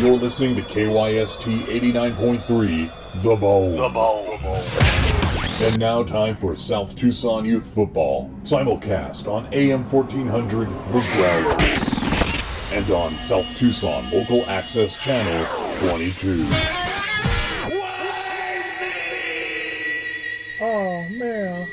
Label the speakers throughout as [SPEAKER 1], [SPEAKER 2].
[SPEAKER 1] You're listening to KYST 89.3, The Bone. The Bone. And now time for South Tucson Youth Football. Simulcast on AM 1400, The Ground. And on South Tucson Local Access Channel 22.
[SPEAKER 2] Oh, man.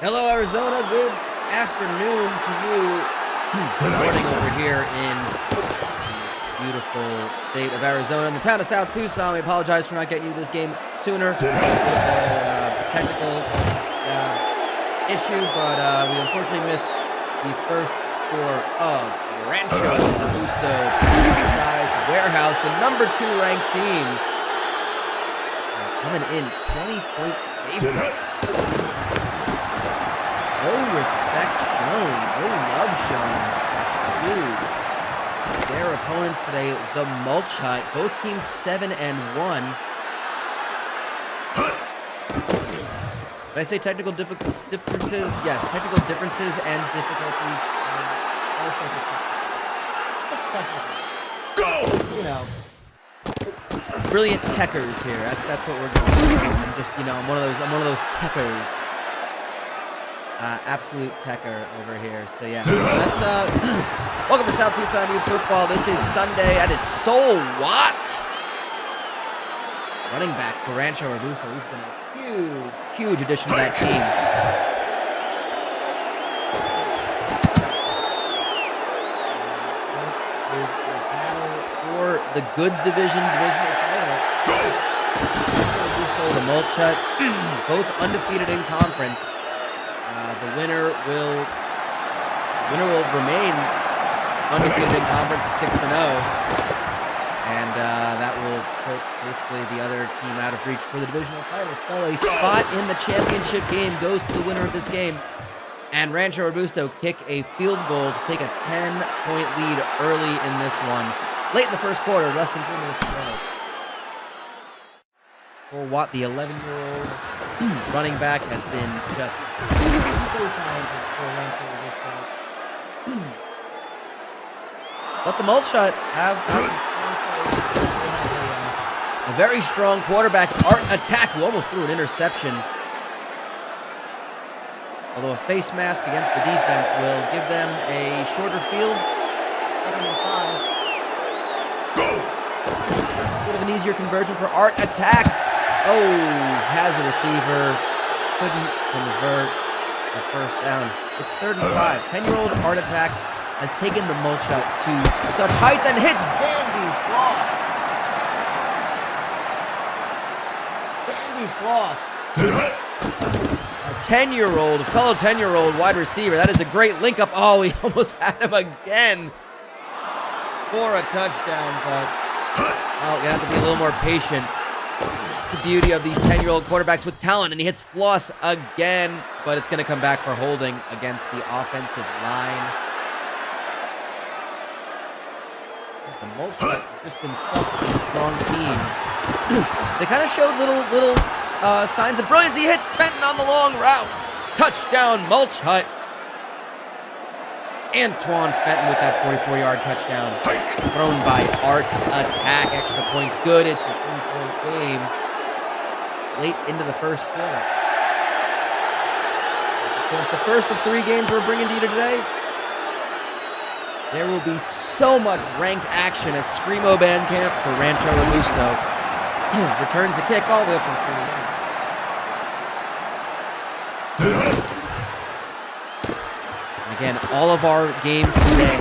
[SPEAKER 3] Hello, Arizona. Good afternoon to you. Good morning over here in the beautiful state of Arizona. In the town of South Tucson, we apologize for not getting you this game sooner. Technical issue, but we unfortunately missed the first score of Rancho, Robusto, sized Wearhouse, the number 2 ranked team. Coming in 20-point favorites. No respect shown, no love shown to their opponents today, the Mulch Hut. Both teams 7-1. Did I say technical differences? Yes, technical differences and difficulties. All sorts of technical. Go! You know, brilliant techers here. That's what we're going for. I'm just, I'm one of those techers. Absolute techer over here. So yeah, let's welcome to South Tucson Youth Football. This is Sunday. That is Soul Watt, running back for Rancho Robusto. He's been a huge addition to that team. Is a battle for the Goods divisional title. Robusto, the Mulch Hut, both undefeated in conference. The winner will remain undefeated in conference at 6-0, and that will put basically the other team out of reach for the divisional title. So a spot in the championship game goes to the winner of this game, and Rancho Robusto kick a field goal to take a 10-point lead early in this one. Late in the first quarter, less than 3 minutes to go. Well, Watt, the 11-year-old running back, has been just so talented for Rancho Robusto. But the Mulch Hut have a very strong quarterback, Art Attack, who almost threw an interception. Although a face mask against the defense will give them a shorter field. 2nd and 5.
[SPEAKER 2] Go!
[SPEAKER 3] Bit of an easier conversion for Art. Attack. Oh, has a receiver. Couldn't convert the first down. It's 3rd and 5. 10-year-old Art Attack has taken the Mulch out to such heights and hits Dandy Floss. Dandy Floss. A 10-year-old, a fellow 10-year-old wide receiver. That is a great link up. Oh, he almost had him again for a touchdown, but oh, you have to be a little more patient. That's the beauty of these 10-year-old quarterbacks with talent, and he hits Floss again, but it's going to come back for holding against the offensive line. The Mulch have just been such a strong team. They kind of showed little signs of brilliance. He hits Fenton on the long route. Touchdown, Mulch Hut. Antoine Fenton with that 44-yard touchdown. Thrown by Art Attack. Extra points good. It's a 3-point game. Late into the first quarter. Of course, the first of 3 games we're bringing to you today. There will be so much ranked action as Screamo Band Camp for Rancho Robusto returns the kick all the way up from 3. And again, all of our games today.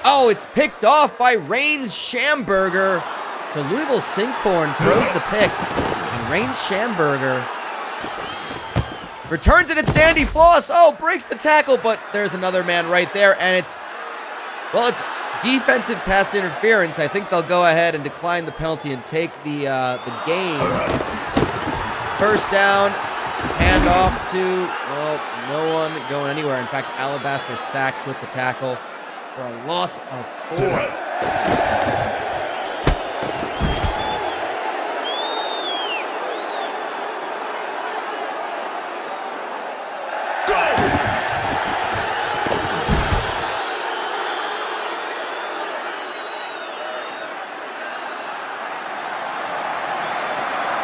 [SPEAKER 3] Oh, it's picked off by Rains Schamberger. So Louisville Sinkhorn throws the pick. And Rains Schamberger returns it. It's Dandy Floss. Oh, breaks the tackle, but there's another man right there. And it's defensive pass interference. I think they'll go ahead and decline the penalty and take the game. First down, hand off to, well, no one going anywhere. In fact, Alabaster sacks with the tackle for a loss of 4.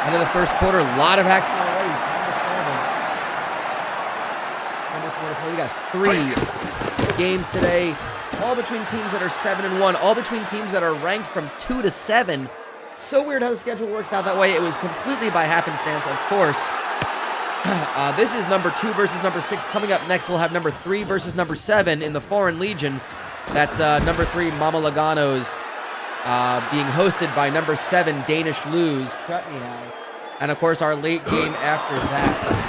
[SPEAKER 3] Into the first quarter, a lot of action already. We got 3 games today, all between teams that are 7-1, all between teams that are ranked from 2 to 7. So weird how the schedule works out that way. It was completely by happenstance, of course. This is number 2 versus number 6. Coming up next, we'll have number 3 versus number 7 in the Foreign Legion. That's number 3, Mama Lugano's. Being hosted by number 7, Danish Lou's Chutney House. And of course, our late game after that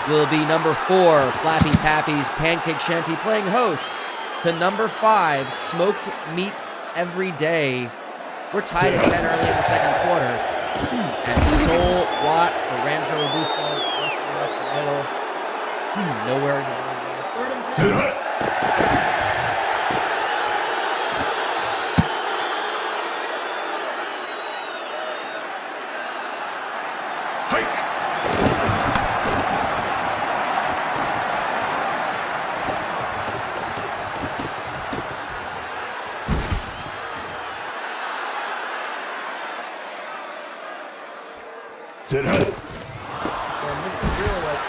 [SPEAKER 3] will be number 4, Flappy Pappy's Pancake Shanty playing host to number 5, Smoked Meat Every Day. We're tied at 10 early in the second quarter. And Soul Watt for Rancho Robusto, rushing up the middle. Nowhere to go. 3rd and 10.
[SPEAKER 2] Sit up.
[SPEAKER 3] And this is really like,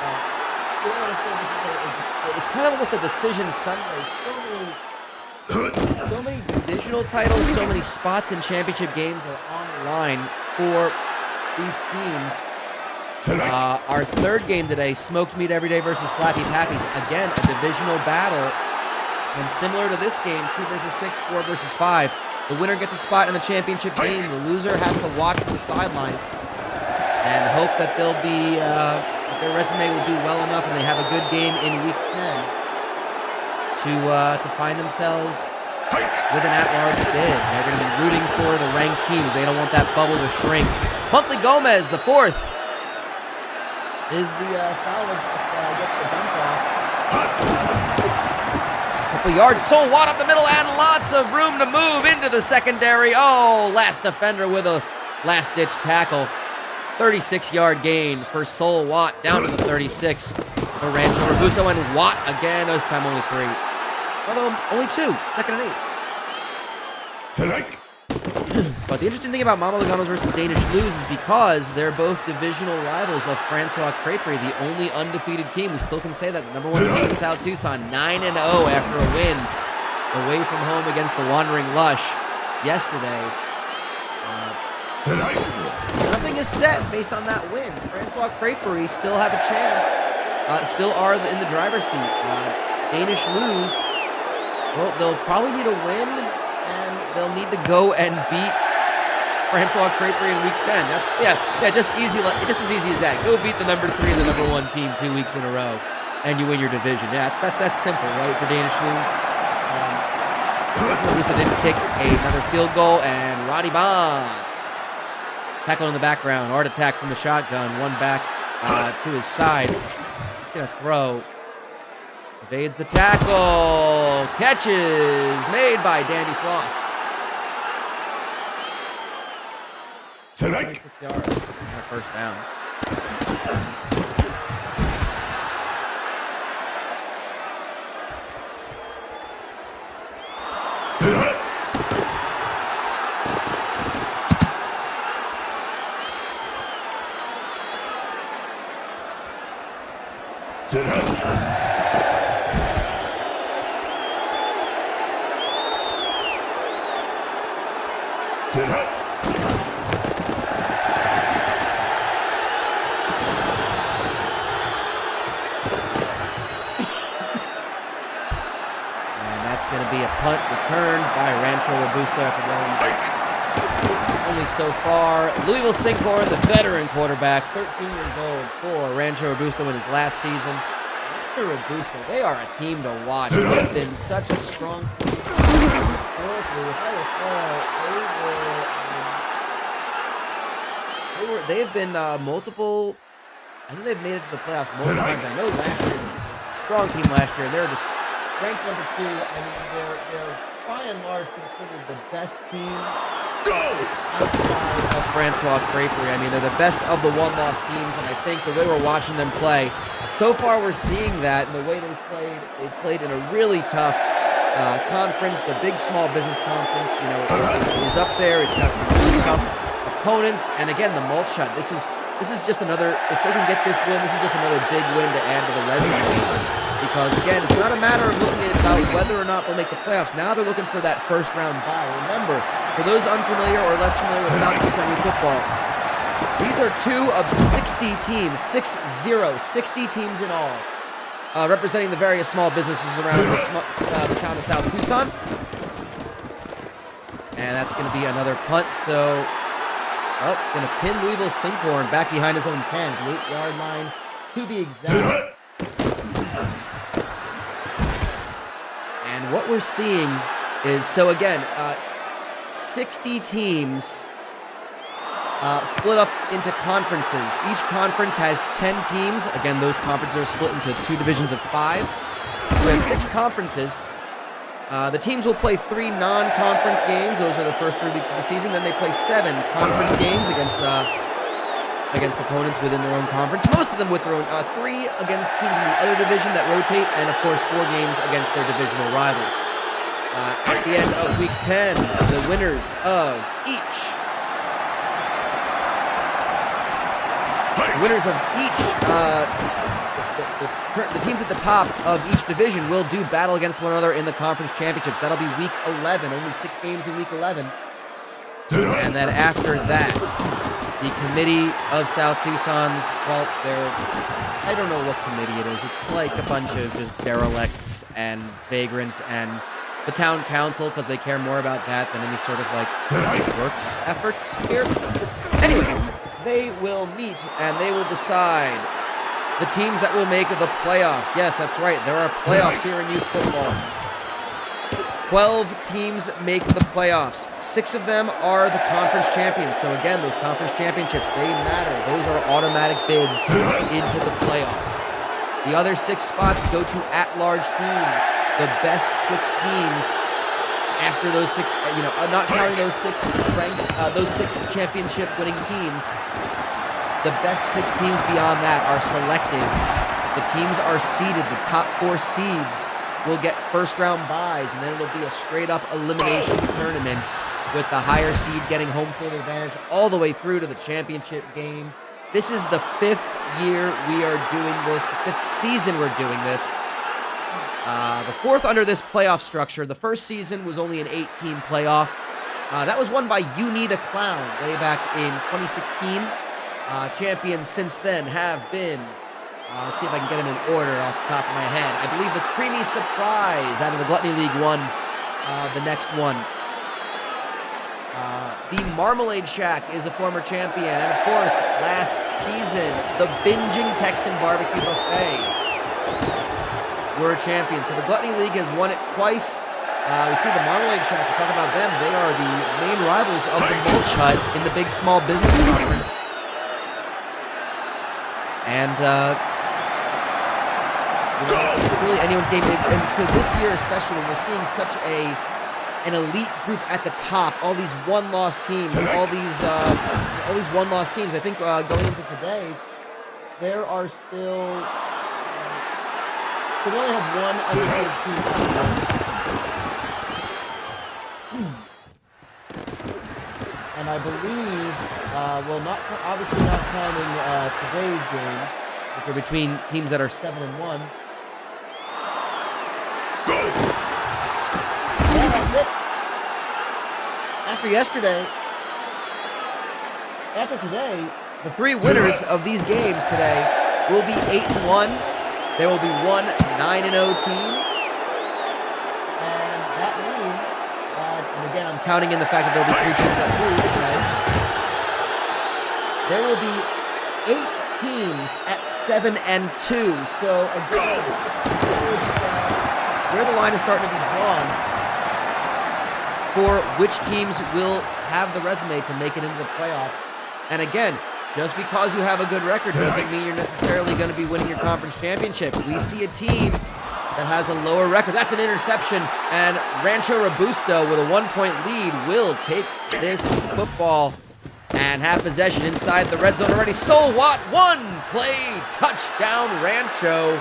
[SPEAKER 3] you don't want to say this is it's kind of almost a decision Sunday. So many divisional titles, so many spots in championship games are on the line for these teams. Our 3rd game today, Smoked Meat Every Day versus Flappy Pappy's. Again, a divisional battle. And similar to this game, 2 versus 6, 4 versus 5. The winner gets a spot in the championship game. The loser has to watch from the sidelines and hope that they'll be, that their resume will do well enough and they have a good game in week 10 to find themselves with an at-large bid. They're going to be rooting for the ranked teams. They don't want that bubble to shrink. Huntley Gomez, the 4th, is the salvage that gets the dump off. Couple yards, Soul Watt up the middle, and lots of room to move into the secondary. Oh, last defender with a last-ditch tackle. 36-yard gain for Soul Watt, down to the 36 for Rancho Robusto, and Watt again, this time only 3. Although, only 2, 2nd and 8.
[SPEAKER 2] Tonight.
[SPEAKER 3] But the interesting thing about Mama Lugano's versus Danish Luz is because they're both divisional rivals of Francois Creperie, the only undefeated team. We still can say that. The number 1 team in South Tucson, 9-0 after a win away from home against the Wandering Lush yesterday. Nothing is set based on that win. Francois Creperie still have a chance. Still are in the driver's seat. Danish Luz, well, they'll probably need a win, and they'll need to go and beat Francois Creperie in week 10. Just as easy as that. Go beat the number 3 and the number 1 team 2 weeks in a row, and you win your division. Yeah, that's simple, right, for Danish Luz. Robusto didn't kick another field goal, and Roddy Bonds tackle in the background. Art attack from the shotgun. One back to his side. He's going to throw. Evades the tackle. Catches made by Danny Floss.
[SPEAKER 2] Tonight.
[SPEAKER 3] 26 yards and a first down.
[SPEAKER 2] Sit up. Sit up.
[SPEAKER 3] And that's going to be a punt returned by Rancho Robusto after going only so far. Louisville Sinkhorn, the veteran quarterback, 13 years old for Rancho Robusto in his last season. Rancho Robusto, they are a team to watch. They've been such a strong team. Historically, if I recall, they've been multiple. I think they've made it to the playoffs multiple times. I know last year, strong team last year, and they're just ranked number 2. I mean, they're by and large considered the best team outside of Francois Creperie. I mean, they're the best of the one-loss teams, and I think the way we're watching them play, so far we're seeing that in the way they played in a really tough conference. The big small business conference, you know, is up there. It's got some really tough opponents, and again, the Mulch shot. This is just another. If they can get this win, this is just another big win to add to the resume. Because again, it's not a matter of looking at about whether or not they'll make the playoffs. Now they're looking for that first round bye. Remember, for those unfamiliar or less familiar with South Tucson youth football, these are 2 of 60 teams, 60 teams in all, representing the various small businesses around the town of South Tucson. And that's going to be another punt. So, it's going to pin Louisville Sinkhorn back behind his own 10, the 8-yard line to be exact. And what we're seeing is, so again, 60 teams split up into conferences. Each conference has 10 teams. Again, those conferences are split into 2 divisions of 5. We have 6 conferences. The teams will play 3 non-conference games. Those are the first 3 weeks of the season. Then they play 7 conference games against opponents within their own conference. Most of them with their own 3 against teams in the other division that rotate, and of course 4 games against their divisional rivals. At the end of week 10, the winners of each the teams at the top of each division will do battle against one another in the conference championships. That'll be week 11. Only 6 games in week 11. And then after that, the committee of South Tucson's, well, I don't know what committee it is. It's like a bunch of just derelicts and vagrants and the town council, because they care more about that than any sort of like works efforts here. Anyway, they will meet and they will decide the teams that will make the playoffs. Yes, that's right. There are playoffs here in youth football. 12 teams make the playoffs. 6 of them are the conference champions. So again, those conference championships, they matter. Those are automatic bids into the playoffs. The other 6 spots go to at-large teams. The best 6 teams after those 6, not counting those 6 ranked, those 6 championship-winning teams. The best 6 teams beyond that are selected. The teams are seeded. The top 4 seeds will get first-round byes, and then it'll be a straight-up elimination tournament with the higher seed getting home field advantage all the way through to the championship game. This is the 5th year we are doing this, the 5th season we're doing this. The 4th under this playoff structure. The first season was only an 8-team playoff. That was won by You Need a Clown way back in 2016. Champions since then have been, let's see if I can get them in order off the top of my head. I believe the Creamy Surprise out of the Gluttony League won the next one. The Marmalade Shack is a former champion. And of course, last season, the Binging Texan Barbecue Buffet were champions. So the Gluttony League has won it twice. We see the Marmalade Shack, we talk about them. They are the main rivals of the Mulch Hut in the big small business conference. And, really anyone's game. And so this year especially, when we're seeing such an elite group at the top, all these one-loss teams, all these one-loss teams. I think going into today, there are still... we only have one undefeated team. And I believe, well, obviously not counting today's games, which are between teams that are 7-1. Yeah, that's it. After today, the 3 winners of these games today will be 8-1. There will be one 9-0 team. And that means that, and again, I'm counting in the fact that there will be 3 teams that lose today. There will be 8 teams at 7-2. So again, where the line is starting to be drawn for which teams will have the resume to make it into the playoffs. And again, just because you have a good record doesn't mean you're necessarily going to be winning your conference championship. We see a team that has a lower record. That's an interception, and Rancho Robusto with a 1-point lead will take this football and have possession inside the red zone already. So what? 1 play, touchdown Rancho.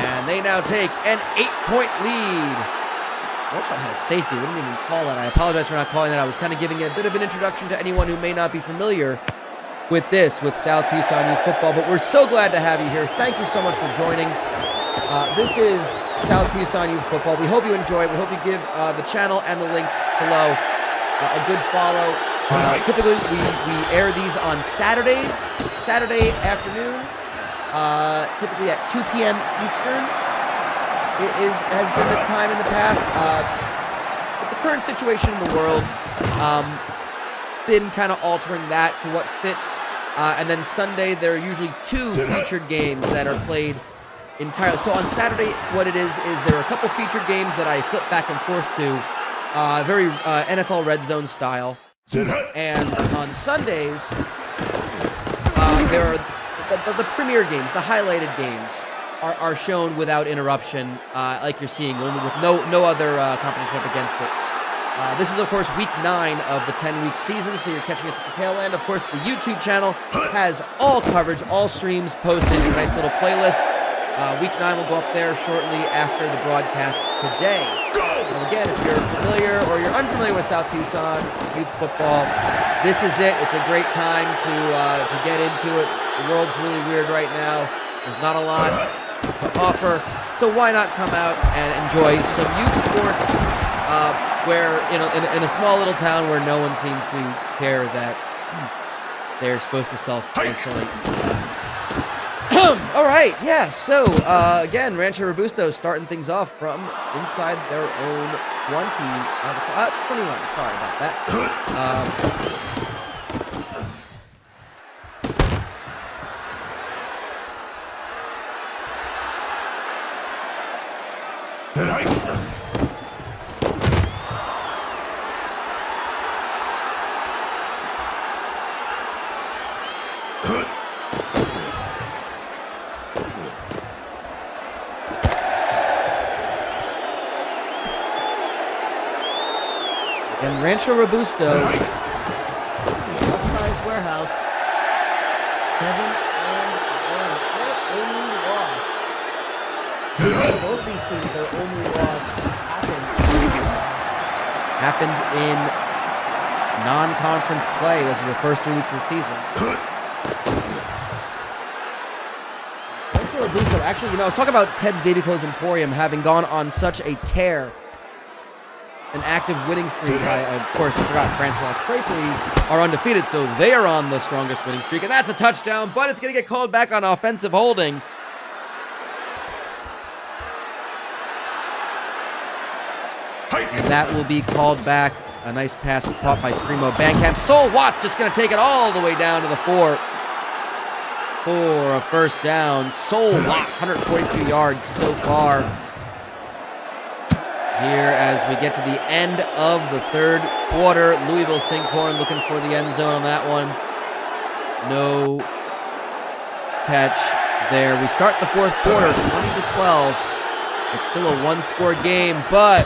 [SPEAKER 3] And they now take an 8-point lead. Mulch had a safety. We didn't even call that. I apologize for not calling that. I was kind of giving a bit of an introduction to anyone who may not be familiar with South Tucson Youth Football. But we're so glad to have you here. Thank you so much for joining. This is South Tucson Youth Football. We hope you enjoy it. We hope you give the channel and the links below a good follow. Typically, we air these on Saturday afternoons, typically at 2 p.m. Eastern. Has been the time in the past. But the current situation in the world, been kind of altering that to what fits. And then Sunday, there are usually 2 featured games that are played entirely. So on Saturday, what it is there are a couple featured games that I flip back and forth to, very NFL Red Zone style. And on Sundays, there are the premier games, the highlighted games, are shown without interruption, like you're seeing, only with no other competition up against it. This is, of course, week 9 of the 10-week season, so you're catching it at the tail end. Of course, the YouTube channel has all coverage, all streams posted in a nice little playlist. Week 9 will go up there shortly after the broadcast today. So again, if you're familiar or you're unfamiliar with South Tucson Youth Football, this is it. It's a great time to get into it. The world's really weird right now. There's not a lot to offer, so why not come out and enjoy some youth sports where in a small little town where no one seems to care that they're supposed to self-isolate. All right, yeah, so again, Rancho Robusto starting things off from inside their own 21, sorry about that. And Rancho Robusto, Wearhouse, 7-1. Their only loss. Both these teams, their only loss happened in non-conference play. Those are the first 3 weeks of the season. Rancho Robusto, actually, I was talking about Ted's Baby Clothes Emporium having gone on such a tear. An active winning streak. Of course, I forgot Francois Crêpery are undefeated, so they are on the strongest winning streak. And that's a touchdown, but it's going to get called back on offensive holding. And that will be called back. A nice pass caught by Screamo Bandcamp. Sol Watt just going to take it all the way down to the 4 for a first down. Sol Watt, 142 yards so far. Here as we get to the end of the third quarter. Louisville Sinkhorn looking for the end zone on that one. No catch there. We start the fourth quarter, 20-12. It's still a one-score game, but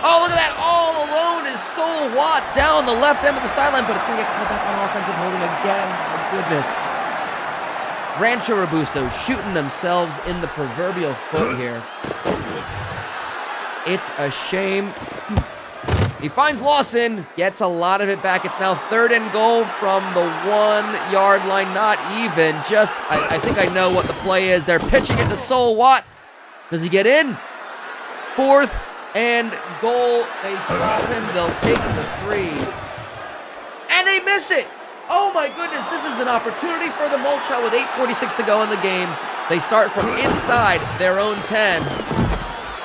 [SPEAKER 3] oh, look at that! All alone is Sol Watt down the left end of the sideline, but it's going to get called back on offensive holding again. My goodness. Rancho Robusto shooting themselves in the proverbial foot here. It's a shame. He finds Lawson, gets a lot of it back. It's now 3rd and goal from the 1-yard line. Not even. Just, I think I know what the play is. They're pitching it to Sol Watt. Does he get in? 4th and goal. They stop him. They'll take the 3. And they miss it. Oh my goodness. This is an opportunity for the Mulch with 8:46 to go in the game. They start from inside their own 10.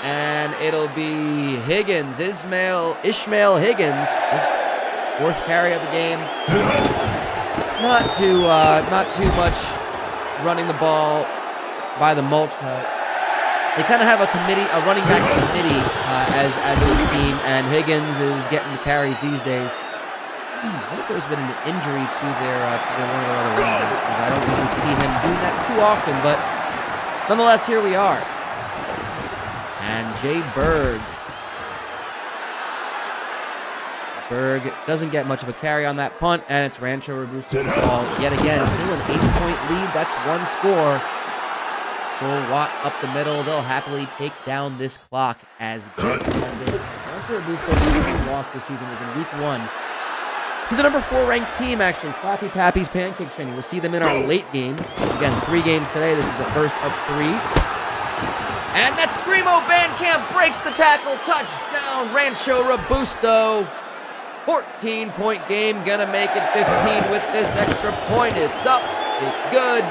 [SPEAKER 3] And it'll be Higgins, Ishmael Higgins, his 4th carry of the game. Not too much running the ball by the Mulch. They kind of have a running back committee, as it would seem, and Higgins is getting the carries these days. I wonder if there's been an injury to their one of their other running backs, because I don't really see him doing that too often. But nonetheless, here we are. And Jay Berg doesn't get much of a carry on that punt, and it's Rancho Robusto's ball yet again. Still an 8-point lead. That's one score. Sol Watt up the middle. They'll happily take down this clock as Rancho Robusto's loss this season was in week 1 to the number 4 ranked team, actually, Flappy, Pappy's Pancake, Shanty. We'll see them in our late game. Again, 3 games today. This is the first of 3. And that Screamo Bandcamp breaks the tackle. Touchdown, Rancho Robusto. 14-point game. Gonna make it 15 with this extra point. It's up. It's good.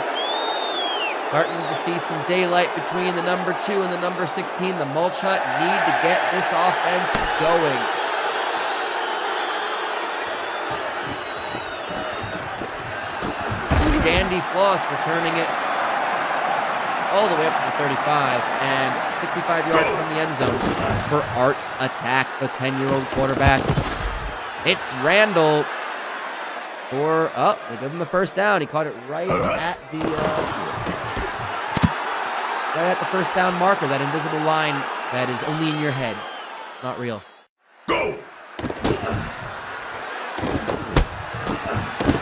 [SPEAKER 3] Starting to see some daylight between the number 2 and the number 16. The Mulch Hut need to get this offense going. Dandy Floss returning it all the way up to the 35 and 65 yards from the end zone for Art Attack, the 10-year-old quarterback. It's Randall for, they give him the first down. He caught it right at the first down marker, that invisible line that is only in your head, not real.
[SPEAKER 2] Go!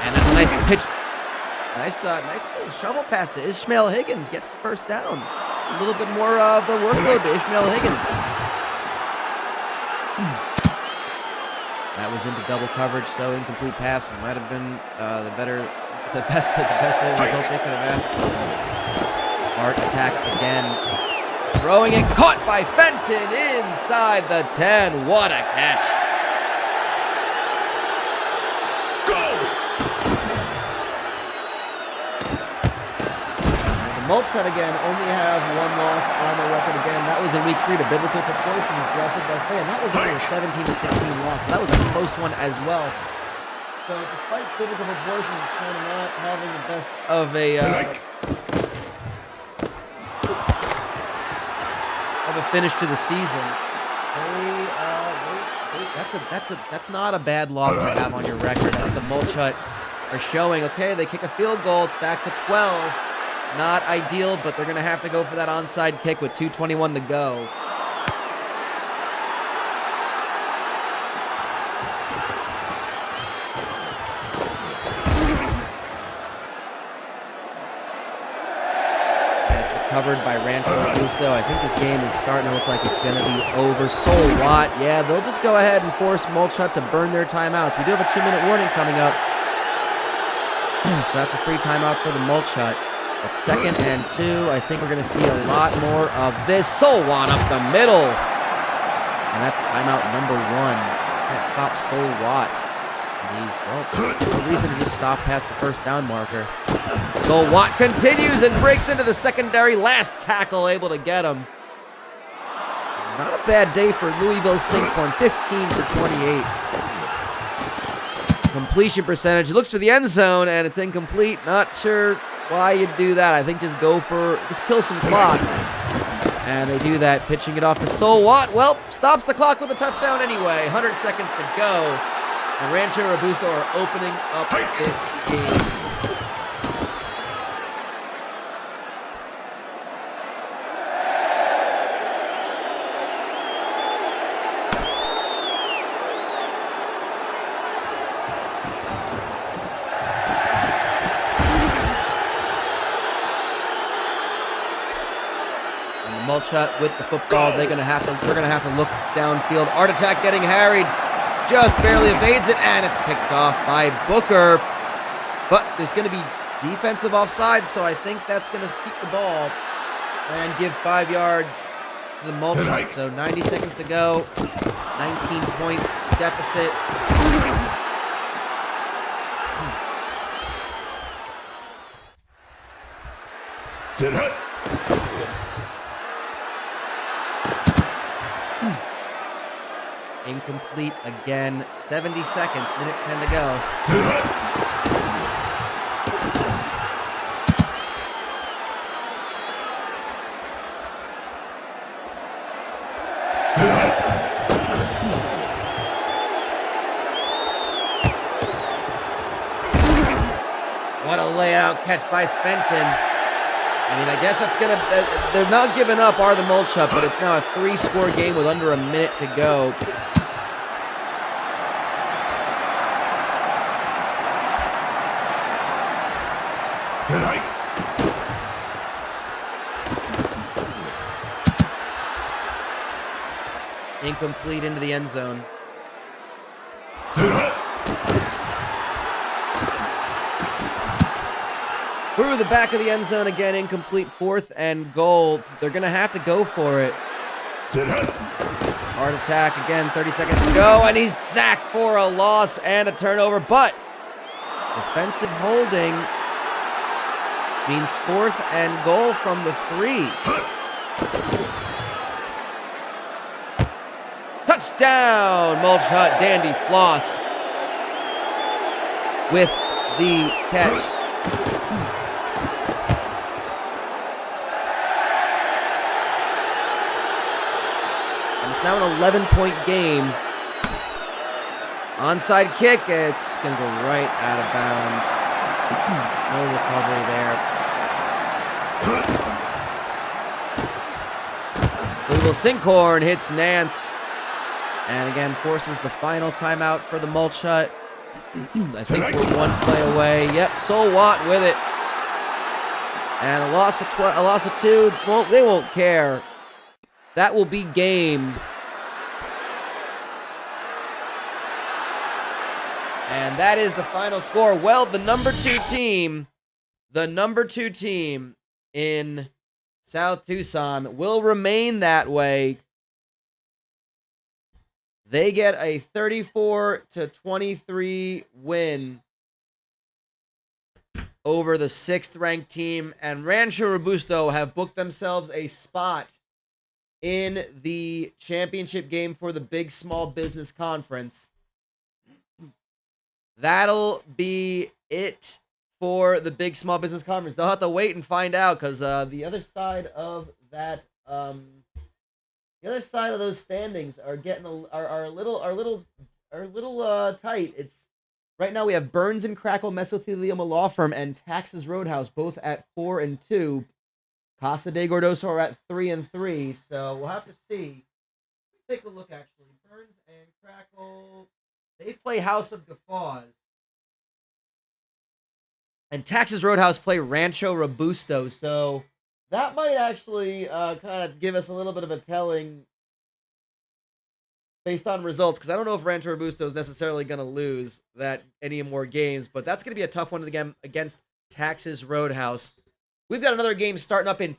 [SPEAKER 3] And that's a nice pitch. Nice little shovel pass to Ishmael Higgins. Gets the first down. A little bit more of the workload to Ishmael Higgins. That was into double coverage, so incomplete pass might have been the best result they could have asked. Art Attack again. Throwing it, caught by Fenton inside the 10. What a catch. Mulch Hut again only have 1 loss on the record again. That was in week 3 to Biblical Proportions, blessed by Faye, and that was only a 17-16 loss. So that was a close one as well. So despite Biblical Proportions kind of not having the best of a finish to the season, that's not a bad loss to have on your record. I think the Mulch Hut are showing, okay, they kick a field goal, it's back to 12. Not ideal, but they're going to have to go for that onside kick with 2:21 to go. And it's recovered by Rancho Robusto. I think this game is starting to look like it's going to be over. So what? Yeah, they'll just go ahead and force Mulch Hut to burn their timeouts. We do have a 2-minute warning coming up. So that's a free timeout for the Mulch Hut. But 2nd and 2, I think we're going to see a lot more of this. So what up the middle. And that's timeout number 1. Can't stop So What. He's, well, no reason to just stop past the first down marker. So Watt continues and breaks into the secondary. Last tackle able to get him. Not a bad day for Louisville Sinkhorn. 15 for 28. Completion percentage. Looks for the end zone, and it's incomplete. Not sure why you'd do that. I think just kill some clock. And they do that, pitching it off to So What. Well, stops the clock with a touchdown anyway. 100 seconds to go. And Rancho Robusto are opening up this game. And the Mulch Hut with the football. We're gonna have to look downfield. Art Attack getting harried. Just barely evades it, and it's picked off by Booker. But there's going to be defensive offside, so I think that's going to keep the ball and give 5 yards to the Mulch Hut. So 90 seconds to go, 19-point deficit.
[SPEAKER 2] Sit hut.
[SPEAKER 3] Incomplete again. 70 seconds. Minute 10 to go. What a layout catch by Fenton. I mean, I guess that's going to... they're not giving up, are the Mulch Hut, but it's now a 3-score game with under a minute to go. Incomplete into the end zone. Through the back of the end zone again, incomplete. 4th and goal. They're going to have to go for it. Hard attack again, 30 seconds to go, and he's sacked for a loss and a turnover, but defensive holding means 4th and goal from the 3. Touchdown, Mulch Hut. Dandy Floss with the catch. And it's now an 11-point game. Onside kick. It's going to go right out of bounds. No recovery there. Louisville Sinkhorn hits Nance. And again, forces the final timeout for the Mulch Hut. I think we're 1 play away. Yep, So What with it. And a loss of 2. They won't care. That will be game. And that is the final score. Well, the number 2 team in South Tucson will remain that way. They get a 34-23 win over the 6th-ranked team, and Rancho Robusto have booked themselves a spot in the championship game for the Big Small Business Conference. That'll be it for the Big Small Business Conference. They'll have to wait and find out, because the other side of that... the other side of those standings are getting a little tight. It's right now we have Burns and Crackle Mesothelioma Law Firm and Taxes Roadhouse both at 4 and 2. Casa de Gordoso are at 3 and 3. So we'll have to see. Take a look actually. Burns and Crackle, they play House of Guffaws. And Taxes Roadhouse play Rancho Robusto. So That might actually kind of give us a little bit of a telling based on results, because I don't know if Rancho Robusto is necessarily going to lose that any more games, but that's going to be a tough one again against Texas Roadhouse. We've got another game starting up in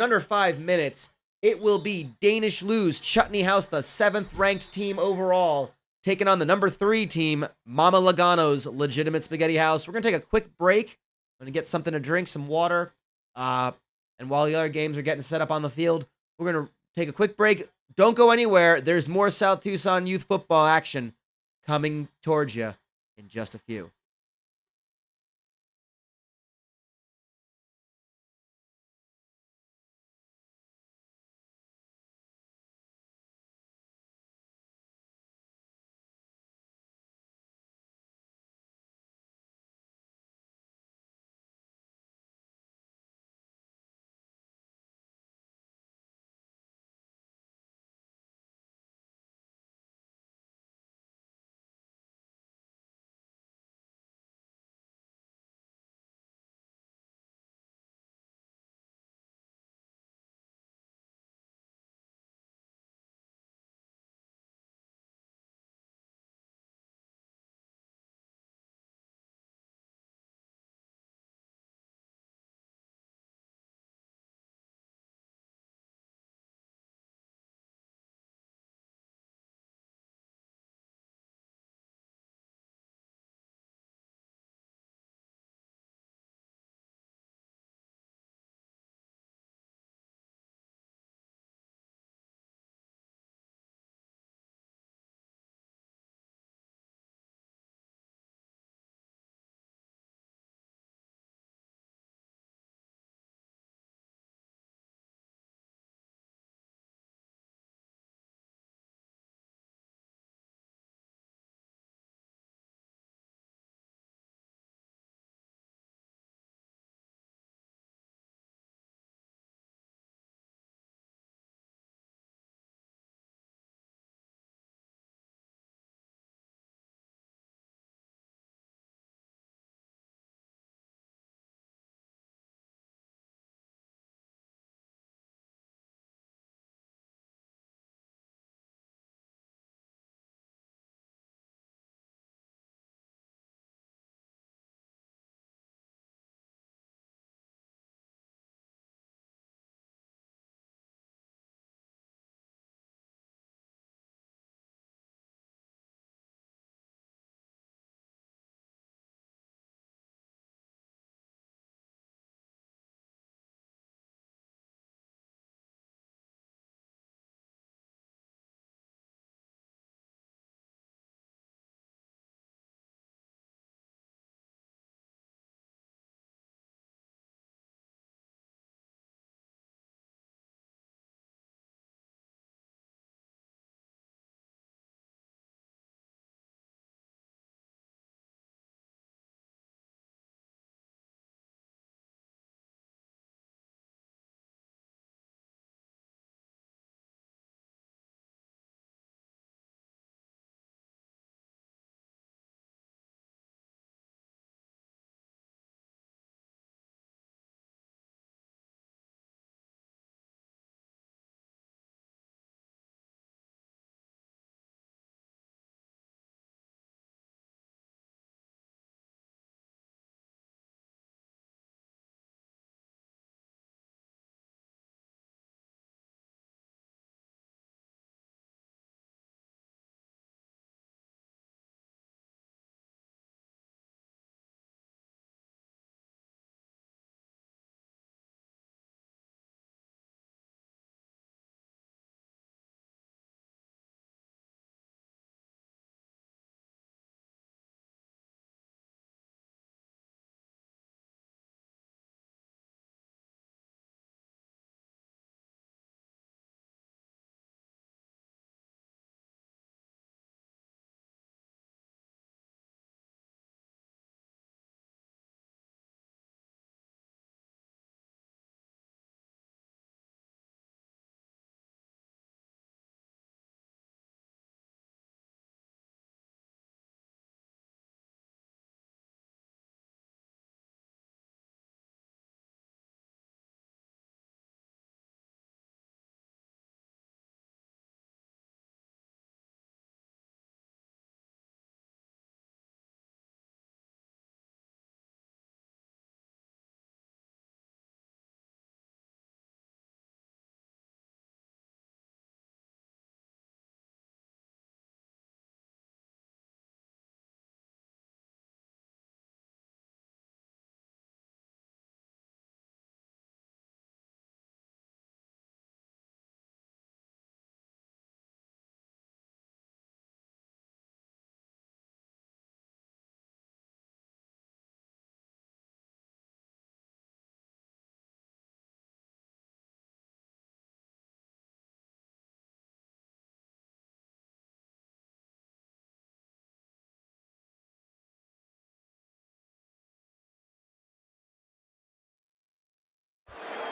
[SPEAKER 3] under 5 minutes. It will be Danish lose Chutney House, the 7th ranked team overall, taking on the number 3 team, Mama Lugano's Legitimate Spaghetti House. We're going to take a quick break. I'm going to get something to drink, some water. And while the other games are getting set up on the field, we're going to take a quick break. Don't go anywhere. There's more South Tucson youth football action coming towards you in just a few.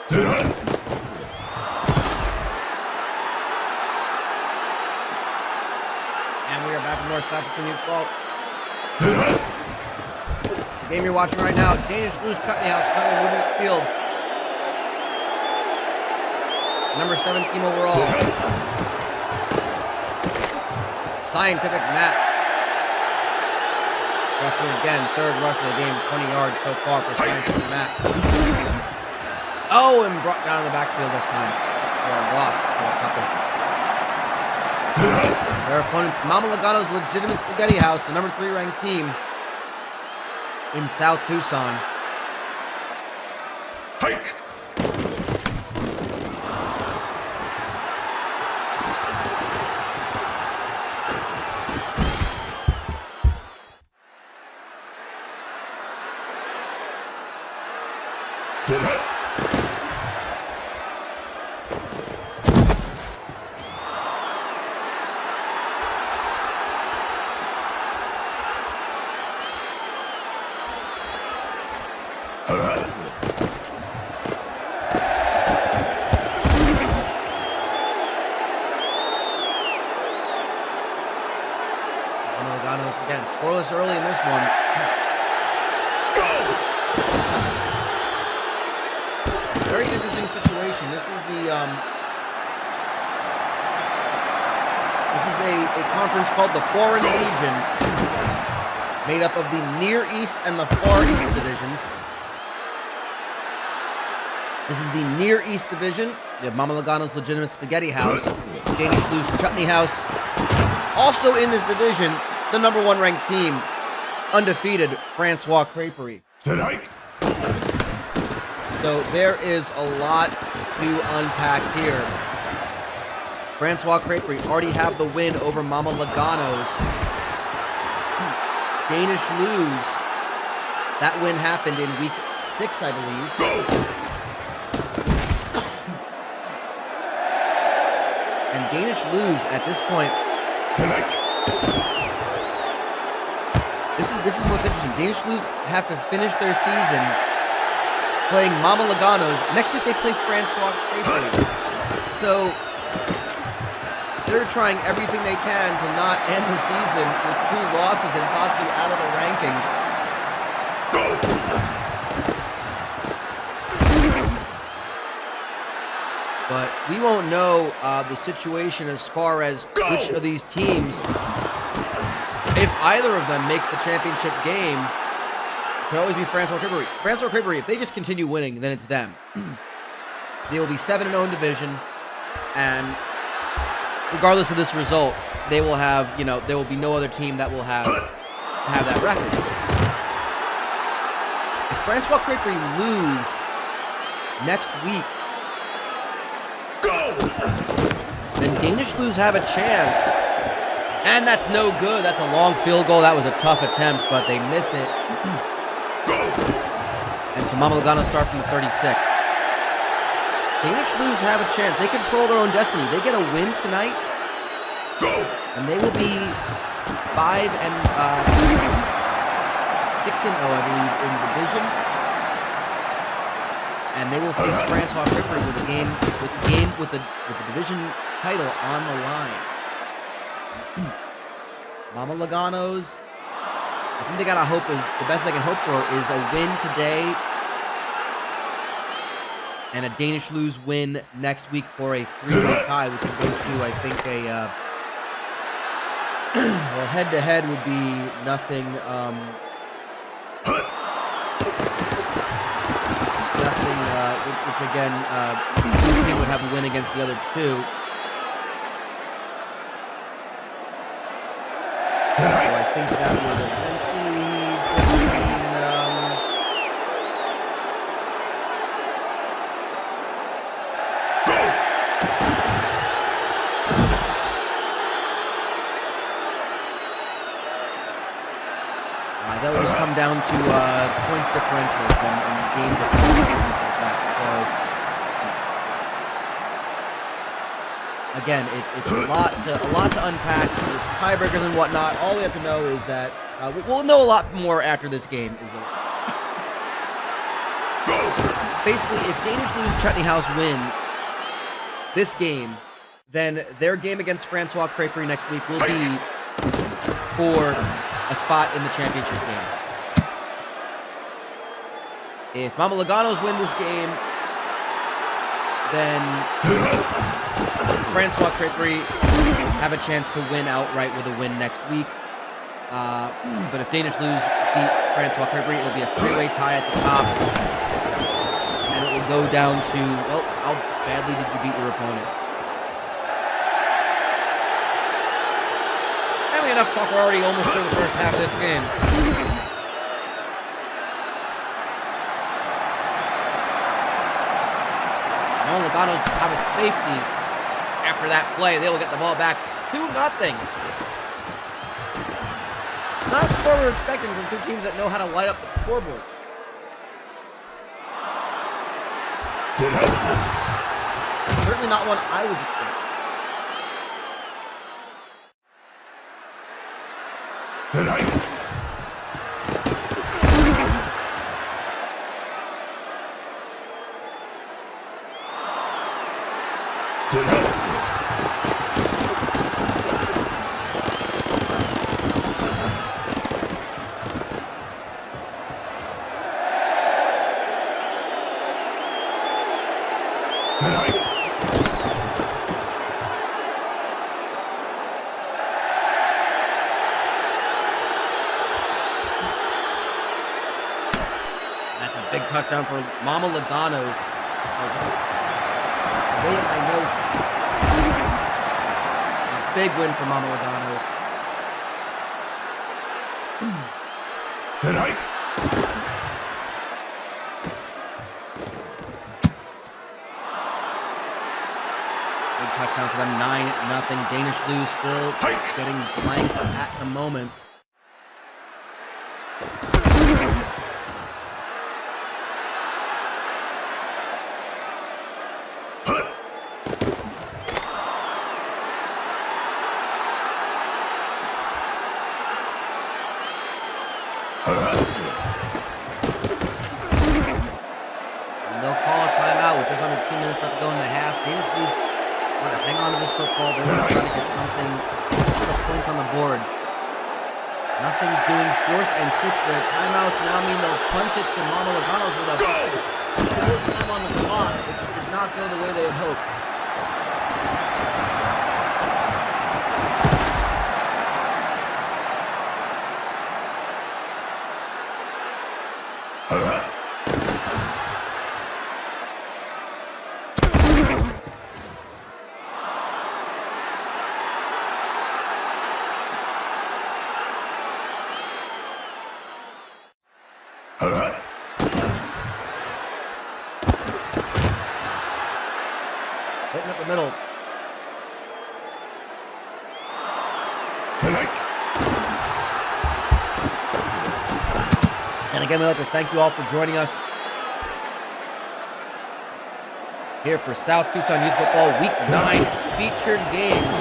[SPEAKER 2] Sit hut.
[SPEAKER 3] And we are back to North-South Chutney football.
[SPEAKER 2] Sit hut.
[SPEAKER 3] The game you're watching right now, Danish lose Chutney House, currently moving upfield. Number 7 team overall.
[SPEAKER 2] Sit hut.
[SPEAKER 3] Scientific Matt. Rushing again, third rush of the game, 20 yards so far for Scientific Matt. Oh, and brought down in the backfield this time for a loss of a couple.
[SPEAKER 2] Sit hut.
[SPEAKER 3] Their opponents, Mama Lugano's legitimate Spaghetti House, the number 3 ranked team in South Tucson.
[SPEAKER 2] Hike. Sit hut. Hut hut.
[SPEAKER 3] Lugano's again scoreless early in this one. Very interesting situation. This is a conference called the Foreign Legion, made up of the Near East and the Far East divisions. This is the Near East division. You have Mama Lugano's legitimate Spaghetti House, Danish Lou's Chutney House. Also in this division, the number 1 ranked team, undefeated Francois Creperie.
[SPEAKER 2] Sit hike.
[SPEAKER 3] So there is a lot to unpack here. Francois Creperie already have the win over Mama Lugano's. Danish lose. That win happened in week 6, I believe.
[SPEAKER 2] Go.
[SPEAKER 3] And Danish lose at this point.
[SPEAKER 2] Sit hike.
[SPEAKER 3] This is what's interesting. Danish lose have to finish their season playing Mama Lugano's. Next week they play Francois Creperie. So they're trying everything they can to not end the season with 2 losses and possibly out of the rankings. But we won't know the situation as far as which of these teams, if either of them makes the championship game. It could always be Francois Creperie. Francois Creperie, if they just continue winning, then it's them. They will be 7-0 in division, and regardless of this result, they will have, there will be no other team that will have that record. If Francois Creperie lose next week, then Danish lose have a chance. And that's no good. That's a long field goal. That was a tough attempt, but they miss it. And so Mama Lugano start from the 36. Danish lose have a chance. They control their own destiny. They get a win tonight, and they will be 5 and 6-0, I believe, in division. And they will face Francois Creperie with the division title on the line. Mama Lugano's, I think they gotta hope, the best they can hope for is a win today and a Danish lose win next week for a 3-way tie, which would go to, I think, well, head-to-head would be nothing, which again, each team would have a win against the other 2. So I think that would essentially just mean, that would just come down to points differentials and game differentials and things like that. So again, it's a lot to unpack. It's tiebreakers and whatnot. All we have to know is that we'll know a lot more after this game is over. basically, if Danish lose, Chutney House win this game, then their game against Francois Creperie next week will be for a spot in the championship game. If Mama Lugano's win this game, then Francois Creperie have a chance to win outright with a win next week. But if Danish lose, beat Francois Creperie, it'll be a three-way tie at the top. And it will go down to, well, how badly did you beat your opponent? Having enough talk, we're already almost through the first half of this game. Now Lugano's have a safety after that play. They will get the ball back 2-0. Not what we're expecting from two teams that know how to light up the scoreboard. Certainly not one I was expecting.
[SPEAKER 2] Tonight.
[SPEAKER 3] That's a big touchdown for Mama Lugano's. Way in my notes. A big win for Mama Lugano's.
[SPEAKER 2] Tonight.
[SPEAKER 3] Big touchdown for them, 9-0. Danish lose still getting blanked at the moment. They'll call a timeout with just under 2 minutes left to go in the half. Danish lose want to hang on to this football. They want to try to get something, some points on the board. Nothing doing 4th and 6. Their timeouts now mean they'll punt it to Mama Lugano's with a short time on the clock. It just did not go the way they had hoped. Hitting up the middle. And again, we'd like to thank you all for joining us here for South Tucson Youth Football Week 9 featured games.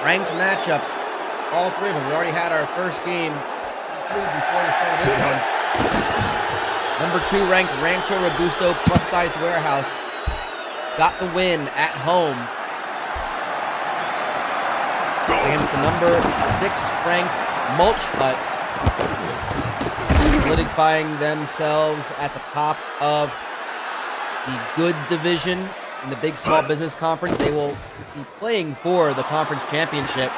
[SPEAKER 3] Ranked matchups, all 3 of them. We already had our first game before we started this one. Number 2 ranked Rancho Robusto plus-sized Wearhouse got the win at home against the number 6 ranked Mulch Hut, solidifying themselves at the top of the goods division in the Big Small Business Conference. They will be playing for the conference championship.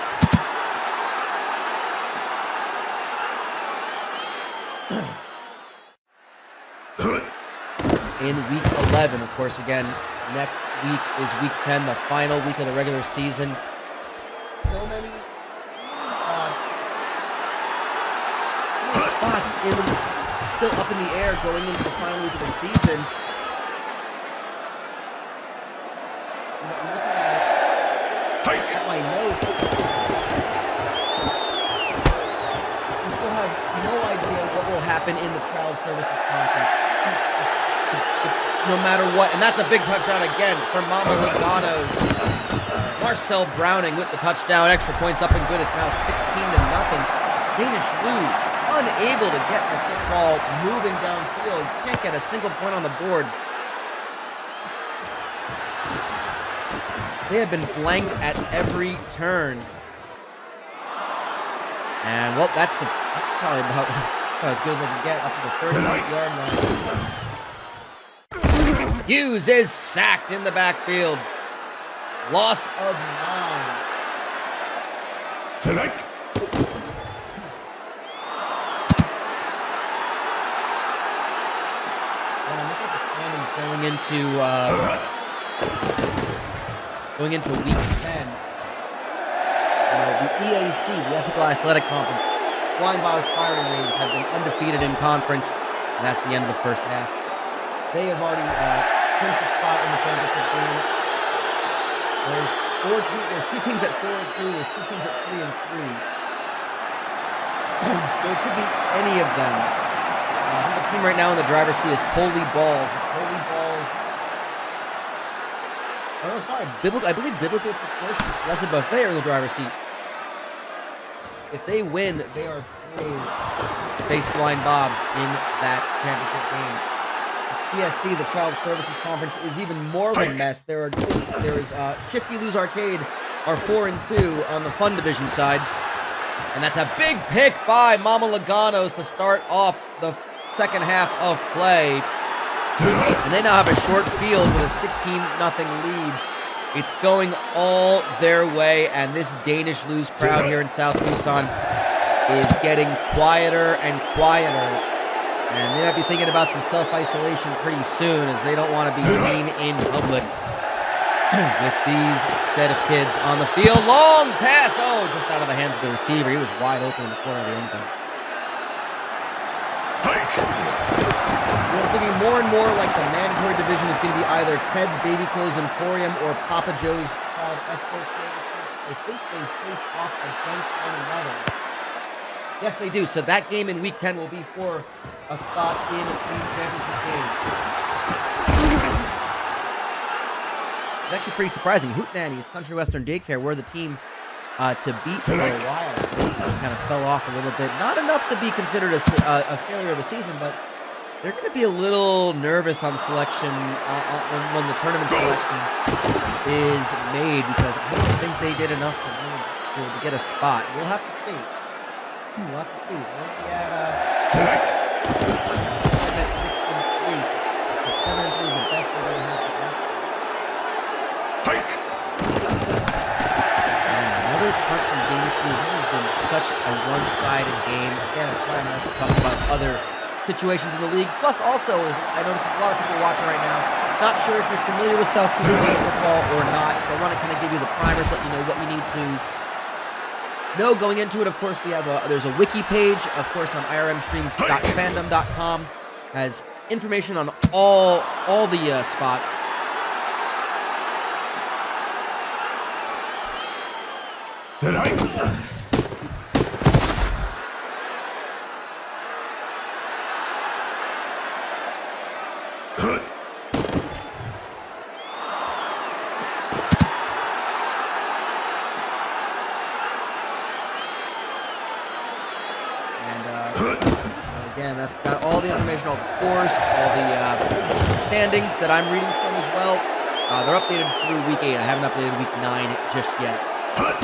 [SPEAKER 3] In week 11, of course, again, next week is week 10, the final week of the regular season. So many spots still up in the air going into the final week of the season. I'm looking at my notes. We still have no idea what will happen in the Child Services Conference. No matter what, and that's a big touchdown again for Mama Lugano's. Marcel Browning with the touchdown, extra points up and good. It's now 16-0. Danish lose unable to get the football moving downfield. Can't get a single point on the board. They have been blanked at every turn. And, well, that's probably about as good as they can get up to the 38-yard line. Hughes is sacked in the backfield. Loss of 9.
[SPEAKER 2] Tonight.
[SPEAKER 3] Look at the standings going into week 10. The EAC, the Ethical Athletic Conference, Flying Bob's Firing Range have been undefeated in conference, and that's the end of the first half. They have already clinched a spot in the championship game. There's 2 teams at 4-2. There's 2 teams at 3-3. So it could be any of them. The team right now in the driver's seat is Holy Balls. Holy Balls. Oh, no, sorry. I believe Biblical Proportions, Blessed Buffet are in the driver's seat. If they win, they are through face Blind Bobs in that championship game. The CSC, the Child Services Conference, is even more of a mess. There is Shifty Lose Arcade are 4-2 on the Fun Division side. And that's a big pick by Mama Luganos to start off the second half of play. And they now have a short field with a 16-0 lead. It's going all their way, and this Danish Lose crowd here in South Tucson is getting quieter and quieter. And they might be thinking about some self-isolation pretty soon, as they don't want to be seen in public with these set of kids on the field. Long pass! Oh, just out of the hands of the receiver. He was wide open in the corner of the end zone. It's going to be more and more like the mandatory division is going to be either Ted's Baby Clothes Emporium or Papa Joe's Child Escort Services. I think they face off against one another. Yes, they do. So that game in Week 10 will be for a spot in the championship game. It's actually pretty surprising. Hootenanny's Country Western Daycare were the team to beat for a while. They kind of fell off a little bit. Not enough to be considered a failure of a season, but they're going to be a little nervous on selection when the tournament selection is made, because I don't think they did enough to get a spot. We'll have to see. We'll have to see. We'll be at 6-3. So 7-3 is the best they're going to have to ask for. And another punt from Danish. This has been such a one-sided game. Again, that's why I'm also talking about other situations in the league. Plus, also, I notice there's a lot of people watching right now. Not sure if you're familiar with South Tucson football or not, so I want to kind of give you the primers, let you know what you need to know going into it. Of course, we have there's a wiki page, of course, on IRMstream.fandom.com, has information on all the spots.
[SPEAKER 2] Tonight.
[SPEAKER 3] Again, that's got all the information, all the scores, all the standings that I'm reading from as well. They're updated through week 8. I haven't updated week 9 just yet. But,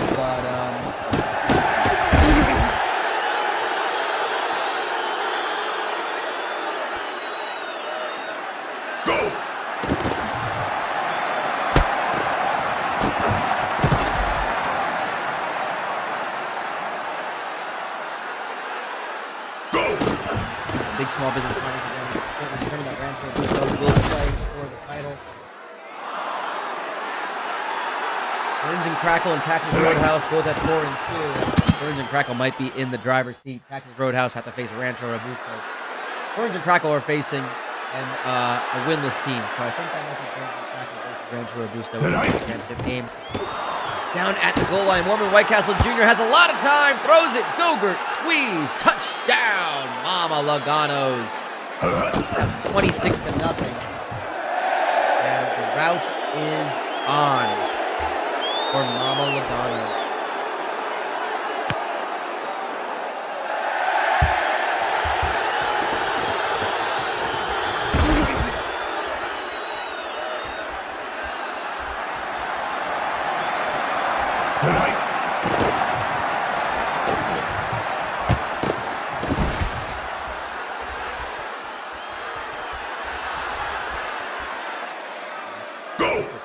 [SPEAKER 3] big small business partners again. Determined that Rancho Robusto will play for the title. Burns and Crackle and Texas Roadhouse both at 4-2. Burns and Crackle might be in the driver's seat. Texas Roadhouse have to face Rancho Robusto. Burns and Crackle are facing a winless team, so I think that might be Burns and Crackle versus Rancho Robusto in the championship game. Down at the goal line, Mormon Whitecastle Jr. has a lot of time, throws it, Gogurt, squeeze, touchdown, Mama Luganos. 26-0. And the route is on for Mama Lugano.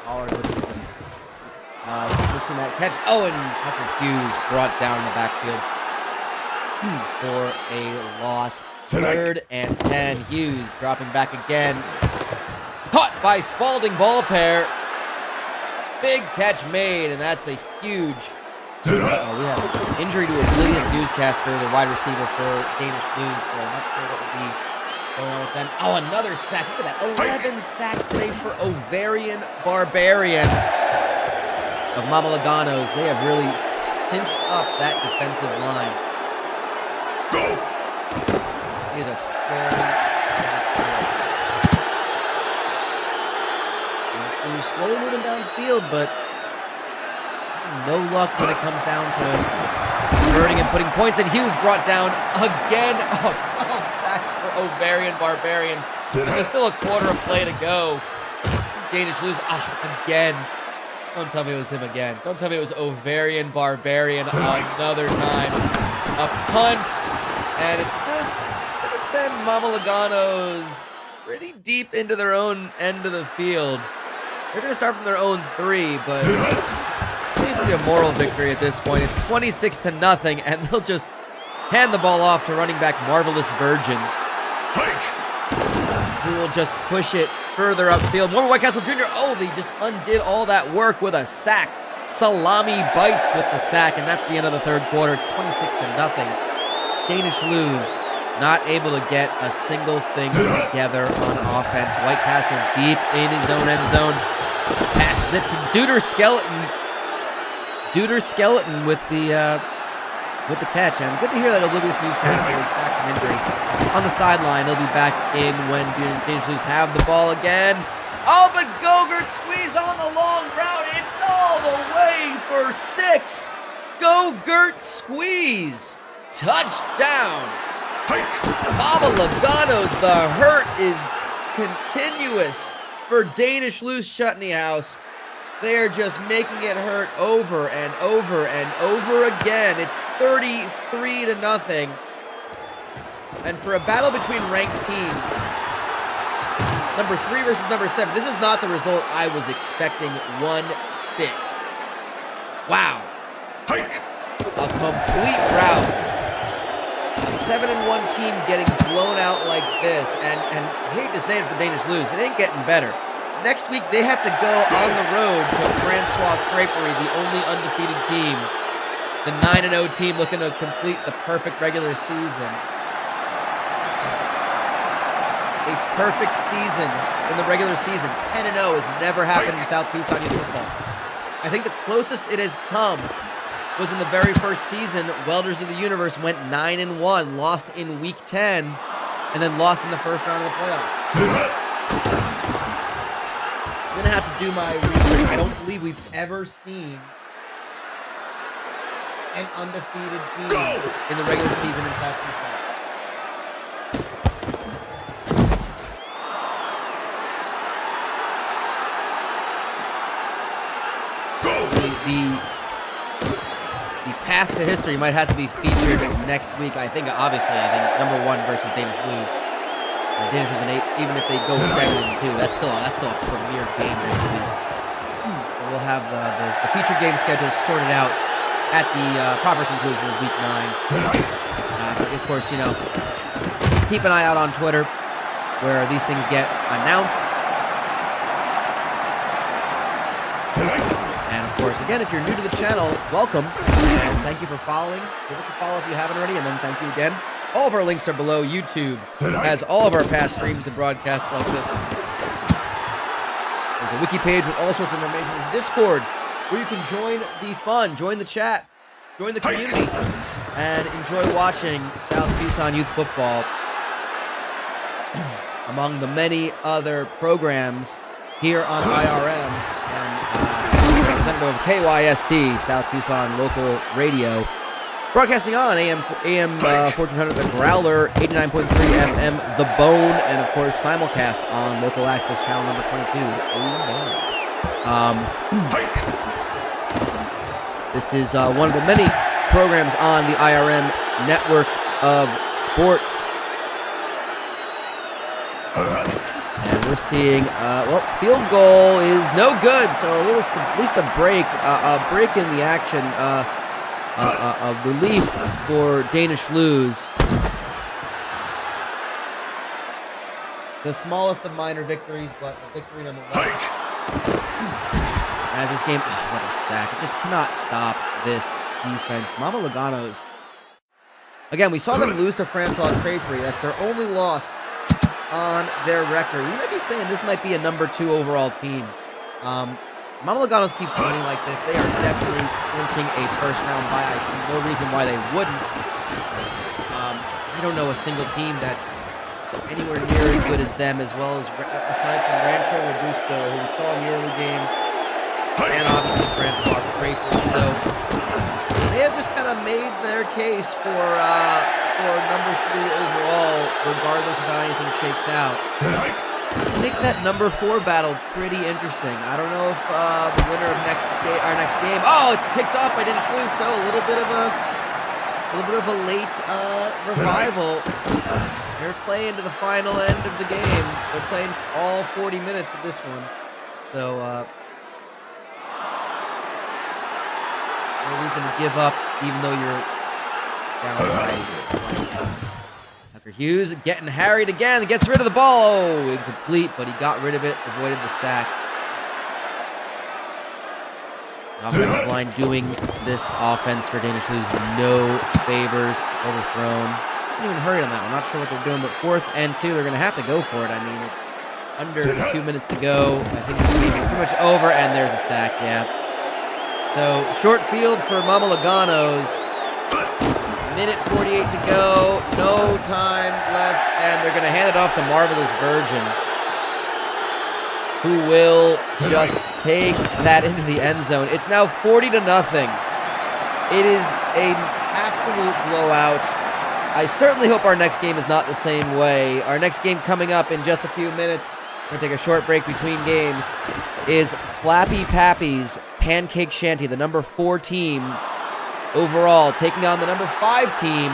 [SPEAKER 3] Pollard missing that catch. Oh, and Tucker Hughes brought down the backfield for a loss. 3rd and 10. Hughes dropping back again. Caught by Spalding ball pair. Big catch made, and that's a huge... we have an injury to Oblivious Newscaster, the wide receiver for Danish News, so I'm not sure what would be going on with them. Oh, another sack. Look at that. 11 sacks today for Ovarian Barbarian of Mama Lugano's. They have really cinched up that defensive line.
[SPEAKER 2] Go!
[SPEAKER 3] He's a scary... He's slowly moving downfield, but no luck when it comes down to converting and putting points. And Hughes brought down again. Oh, 12 sacks for Ovarian Barbarian. There's still a quarter of play to go. Danish lose again. Don't tell me it was him again. Don't tell me it was Ovarian Barbarian another time. A punt, and it's going to send Mama Lugano's pretty deep into their own end of the field. They're going to start from their own 3, but it needs to be a moral victory at this point. It's 26-0, and they'll just hand the ball off to running back Marvelous Virgin, who will just push it further upfield. More White Castle Jr. Oh, they just undid all that work with a sack. Salami bites with the sack, and that's the end of the 3rd quarter. It's 26-0. Danish lose. Not able to get a single thing together on offense. White Castle deep in his own end zone. Passes it to Duder Skeleton. Duder Skeleton with the catch. And good to hear that Oblivious Newscaster is back from injury. On the sideline, he'll be back in when Danish Blues have the ball again. Oh, but Go-Gurt squeeze on the long route. It's all the way for 6. Go-Gurt squeeze. Touchdown. Mama Lugano's, the hurt is continuous for Danish Loose Chutney House. They are just making it hurt over and over and over again. It's 33-0. And for a battle between ranked teams, number 3 versus number 7, this is not the result I was expecting one bit. Wow. A complete rout. A 7-1 team getting blown out like this, and I hate to say it for Danish Lose, it ain't getting better. Next week, they have to go on the road to Francois Creperie, the only undefeated team. The 9-0 team looking to complete the perfect regular season. A perfect season in the regular season. 10-0 has never happened in South Tucson Youth Football. I think the closest it has come was in the very first season. Welders of the Universe went 9-1, lost in week 10, and then lost in the first round of the playoffs. I'm gonna have to do my research. I don't believe we've ever seen an undefeated team in the regular season in South Tucson. The path to history might have to be featured next week. I think number 1 versus Danish Lose. Danish was an 8, even if they go 7-2. That's still a premier game next week. We'll have the featured game schedule sorted out at the proper conclusion of week 9. Of course, keep an eye out on Twitter where these things get announced. And of course, again, if you're new to the channel, welcome, and thank you for following. Give us a follow if you haven't already, and then thank you again. All of our links are below. YouTube has all of our past streams and broadcasts like this. There's a wiki page with all sorts of information. There's Discord, where you can join the fun, join the chat, join the community, and enjoy watching South Tucson Youth Football, among the many other programs here on IRM. And representative of KYST, South Tucson Local Radio, broadcasting on AM 1400 The Growler, 89.3 FM The Bone, and of course simulcast on Local Access Channel number 22. This is one of the many programs on the IRM network of sports. And we're seeing, well, field goal is no good. So at least a break in the action, a relief for Danish lose. The smallest of minor victories, but a victory nonetheless. As this game, another sack. It just cannot stop this defense. Mama Lugano's. Again, we saw them lose to Francois Crayfree. That's their only loss on their record. We might be saying this might be a number 2 overall team. Mama Lugano's keeps winning like this. They are definitely clinching a first-round bye. I see no reason why they wouldn't. I don't know a single team that's anywhere near as good as them, as well as aside from Rancho and Robusto, who we saw in the early game, and obviously Francois Crayfree. So they have just kind of made their case for number 3 overall, regardless of how anything shakes out. Make that number 4 battle pretty interesting. I don't know if the winner of our next game. Oh, it's picked up by Danish lose. So a little bit of a late revival. They're playing to the final end of the game. They're playing all 40 minutes of this one. So no reason to give up, even though you're down by. Tucker Hughes getting harried again. Gets rid of the ball. Oh, incomplete, but he got rid of it. Avoided the sack. The offensive line doing this offense for Danish lose no favors. Overthrown. Didn't even hurry on that one. Not sure what they're doing, but 4th and 2. They're going to have to go for it. I mean, it's under 2 minutes to go. I think it's pretty much over, and there's a sack. Yeah. So short field for Mama Lugano's. Minute 48 to go. No time left, and they're going to hand it off to Marvelous Virgin, who will just take that into the end zone. It's now 40-0. It is an absolute blowout. I certainly hope our next game is not the same way. Our next game coming up in just a few minutes, we're going to take a short break between games, is Flappy Pappy's Pancake Shanty, the number 4 team overall, taking on the number 5 team,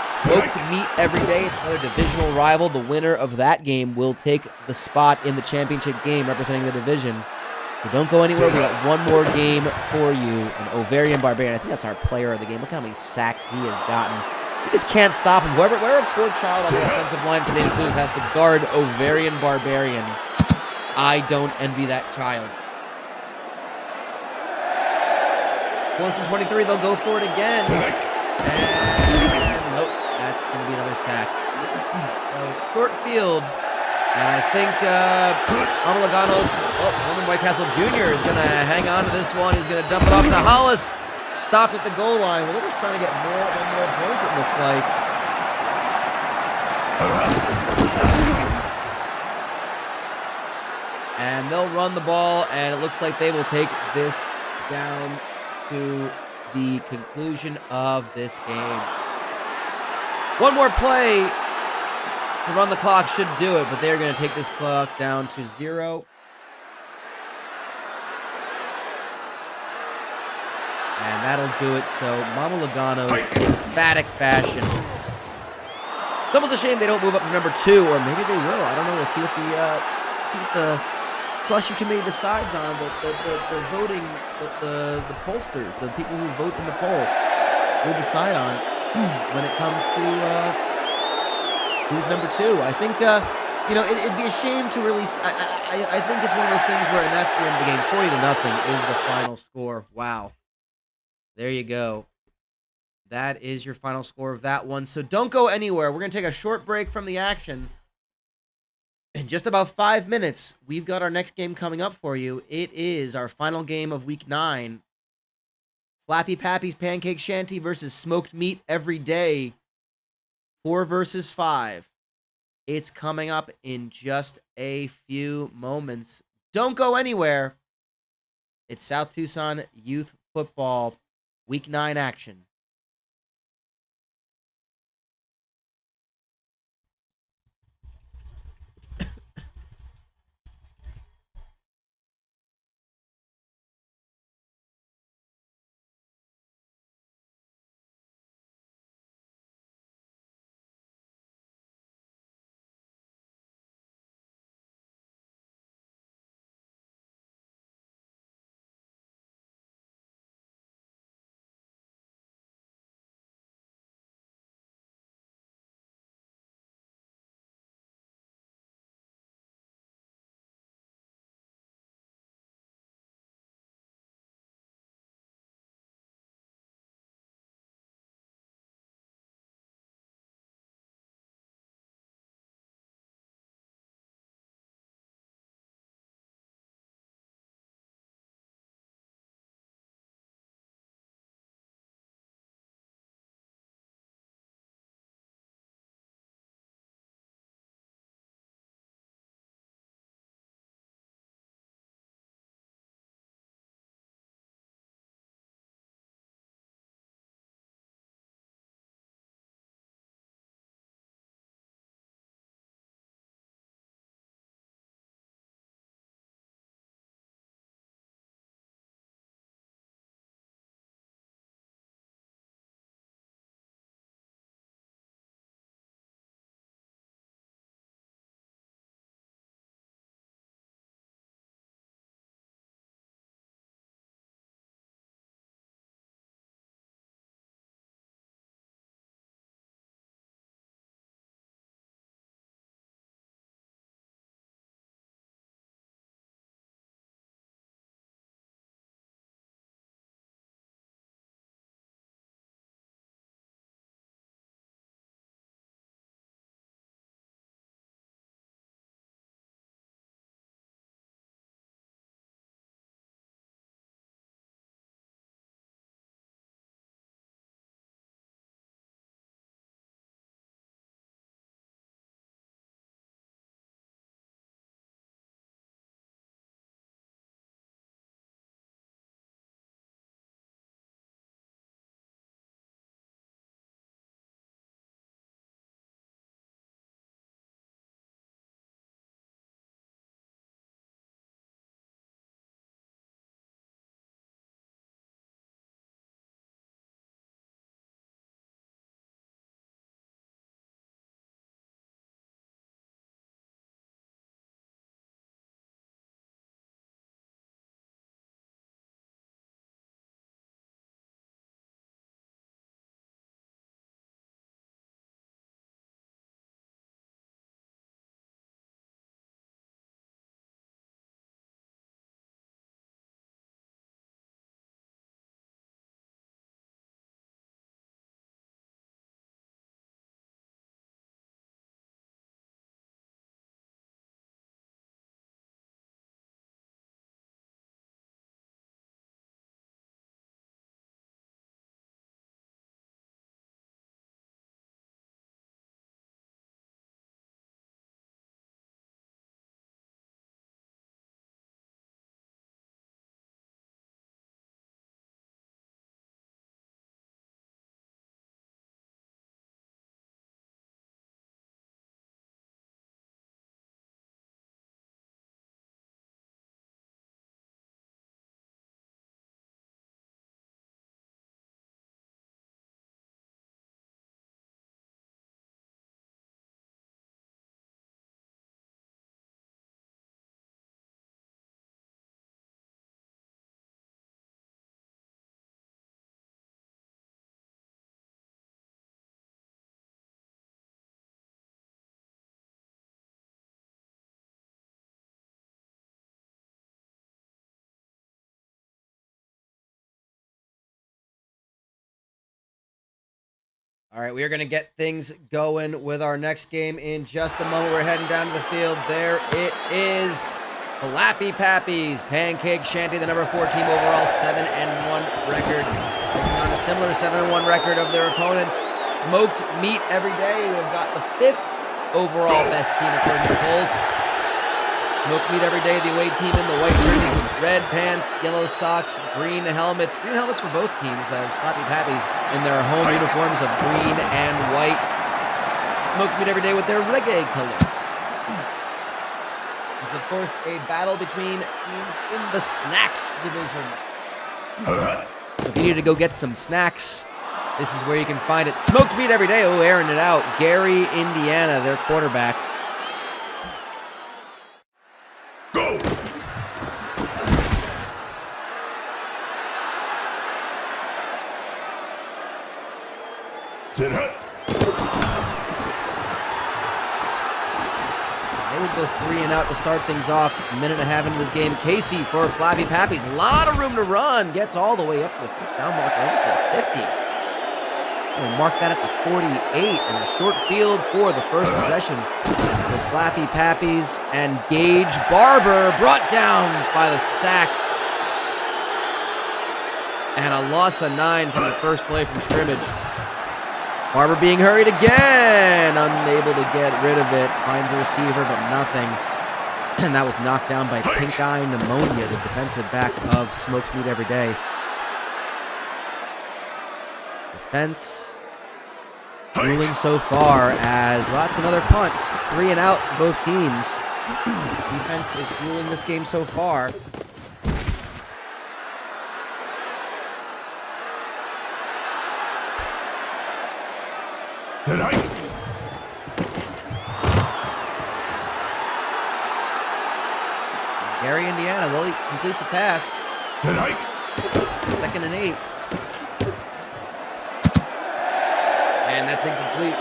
[SPEAKER 3] Smoked Meat Every Day. It's another divisional rival. The winner of that game will take the spot in the championship game representing the division. So don't go anywhere. We got one more game for you. An Ovarian Barbarian. I think that's our player of the game. Look how many sacks he has gotten. You just can't stop him. Whoever poor child on the offensive line for Danish Blues has to guard Ovarian Barbarian. I don't envy that child. 4th and 23, they'll go for it again. And nope, that's going to be another sack. So short field. And I think Mama Lugano's Norman Whitecastle Jr. is going to hang on to this one. He's going to dump it off to Hollis. Stopped at the goal line. Well, they're just trying to get more and more points, it looks like. And they'll run the ball, and it looks like they will take this down to the conclusion of this game. One more play to run the clock should do it, but they're going to take this clock down to 0. And that'll do it. So Mama Lugano's emphatic fashion. It's almost a shame they don't move up to number 2, or maybe they will. I don't know. We'll see what the selection committee decides on. The voting, the pollsters, the people who vote in the poll, will decide on when it comes to who's number 2. I think it'd be a shame to release. I think it's one of those things where, and that's the end of the game. 40-0 is the final score. Wow. There you go. That is your final score of that one. So don't go anywhere. We're going to take a short break from the action. In just about 5 minutes, we've got our next game coming up for you. It is our final game of Week 9. Flappy Pappy's Pancake Shanty versus Smoked Meat Every Day. 4 versus 5. It's coming up in just a few moments. Don't go anywhere. It's South Tucson Youth Football Week 9 action. All right, we are going to get things going with our next game in just a moment. We're heading down to the field. There it is. Flappy Pappies, Pancake, Shanty, the number 4 team overall, 7-1 record. Taking on a similar 7-1 record of their opponents. Smoked meat every day. We've got the 5th overall best team according to polls. Smoked meat every day, the away team in the white jerseys with red pants, yellow socks, green helmets. Green helmets for both teams as Flappy Pappies in their home uniforms of green and white. Smoked meat every day with their reggae colors. This is, of course, a battle between teams in the snacks division. So if you need to go get some snacks, this is where you can find it. Smoked meat every day. Oh, airing it out. Gary, Indiana, their quarterback.
[SPEAKER 2] Go! Sit up.
[SPEAKER 3] They would go 3 and out to start things off. A minute and a half into this game. Casey for Flappy Pappies. A lot of room to run. Gets all the way up to the first down marker, almost to the 50. We'll mark that at the 48. And a short field for the first possession for Flappy Pappies. And Gage Barber brought down by the sack. And a loss of 9 from the first play from scrimmage. Barber being hurried again, unable to get rid of it. Finds a receiver, but nothing. And that was knocked down by Pink Eye Pneumonia, the defensive back of Smoked Meat Every Day. Defense ruling so far as, well, that's another punt. 3 and out, both teams. Defense is ruling this game so far.
[SPEAKER 2] Tonight.
[SPEAKER 3] Gary, Indiana, well, he completes a pass.
[SPEAKER 2] Tonight.
[SPEAKER 3] 2nd and 8. And that's incomplete.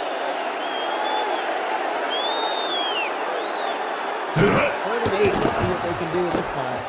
[SPEAKER 2] Tonight.
[SPEAKER 3] 3rd and 8. Let's see what they can do this time.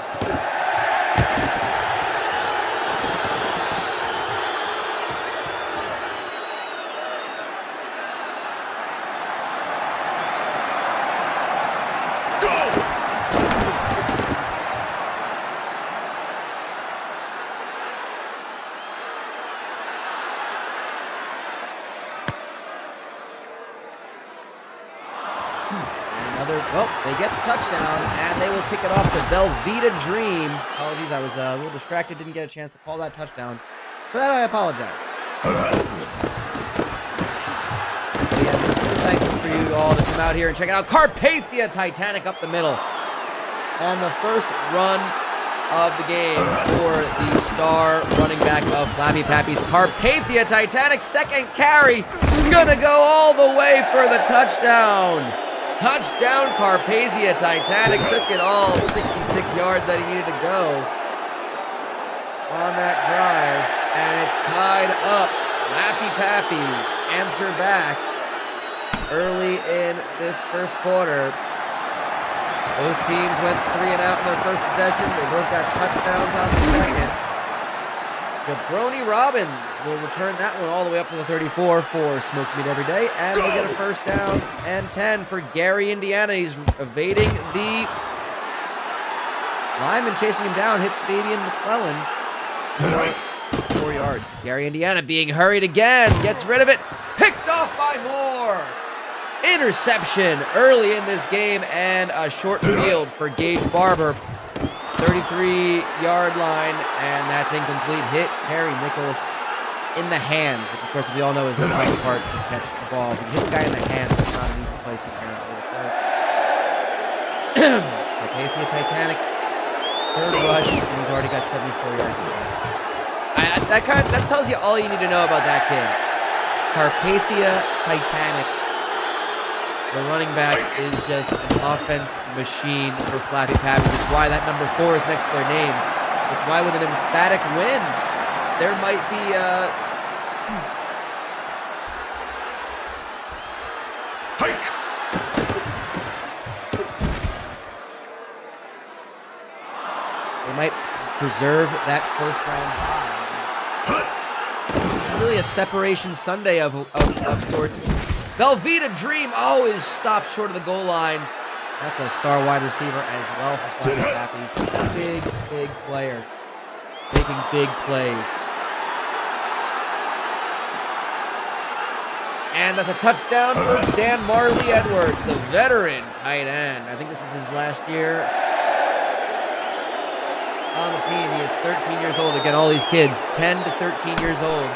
[SPEAKER 3] Well, they get the touchdown, and they will kick it off to Velveeta Dream. Apologies, I was a little distracted, didn't get a chance to call that touchdown. For that, I apologize. But yeah, I'm super thankful for you all to come out here and check it out. Carpathia Titanic up the middle. And the first run of the game for the star running back of Flappy Pappies. Carpathia Titanic, 2nd carry. Gonna go all the way for the touchdown. Touchdown, Carpathia Titanic. Took it all 66 yards that he needed to go on that drive. And it's tied up. Flappy Pappies answer back early in this first quarter. Both teams went 3 and out in their first possession. They both got touchdowns on the second. Jabroni Robbins will return that one all the way up to the 34 for Smoked Meat Every Day. And they'll get a first down and 10 for Gary, Indiana. He's evading the lineman chasing him down. Hits Fabian McClelland for 4 yards. Gary, Indiana being hurried again. Gets rid of it. Picked off by Moore. Interception early in this game and a short field for Gage Barber. 33-yard line, and that's incomplete. Hit Harry Nicholas in the hands, which, of course, we all know is the tough part to catch the ball. If you hit the guy in the hands, it's not an easy place apparently to play. Carpathia Titanic, 3rd rush, and he's already got 74 yards. That tells you all you need to know about that kid. Carpathia Titanic. The running back is just an offense machine for Flappy Pappies. It's why that number 4 is next to their name. It's why with an emphatic win, there might be
[SPEAKER 2] Hike.
[SPEAKER 3] they might preserve that first round bye. really a separation Sunday of sorts. Velveeta Dream, is stopped short of the goal line. That's a star wide receiver as well for Flappy Pappy's. Big player. Making big plays. And that's a touchdown for Dan Marley Edwards, the veteran tight end. I think this is his last year on the team. He is 13 years old. Again, all these kids, 10 to 13 years old.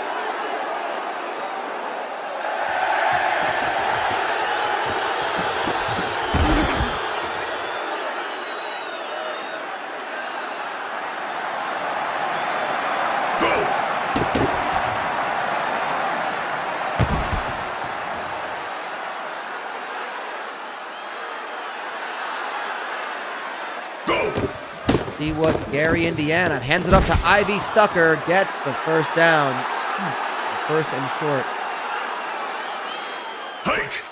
[SPEAKER 3] See what Gary, Indiana hands it up to Ivy Stucker, gets the first down. First and short.
[SPEAKER 2] Hike!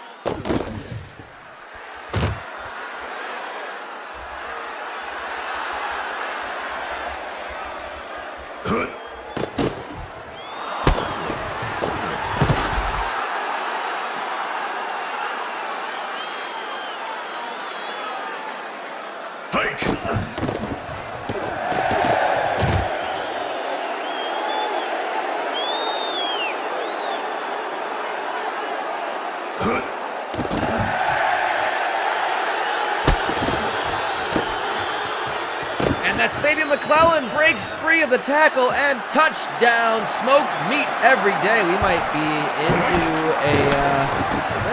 [SPEAKER 3] McClellan breaks free of the tackle and touchdown. Smoked meat every day. We might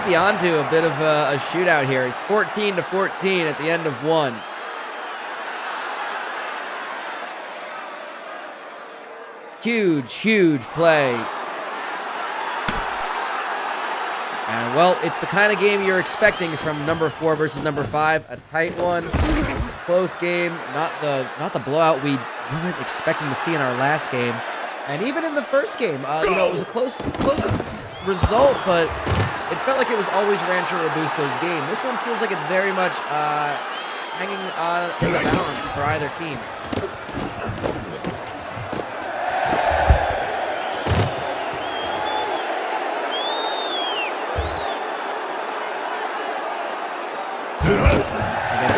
[SPEAKER 3] be onto a bit of a shootout here. It's 14-14 at the end of one. Huge play. And well, it's the kind of game you're expecting from number 4 versus number 5. A tight one. Close game, not the blowout we weren't expecting to see in our last game, and even in the first game, it was a close result, but it felt like it was always Rancho Robusto's game. This one feels like it's very much hanging on in the balance for either team.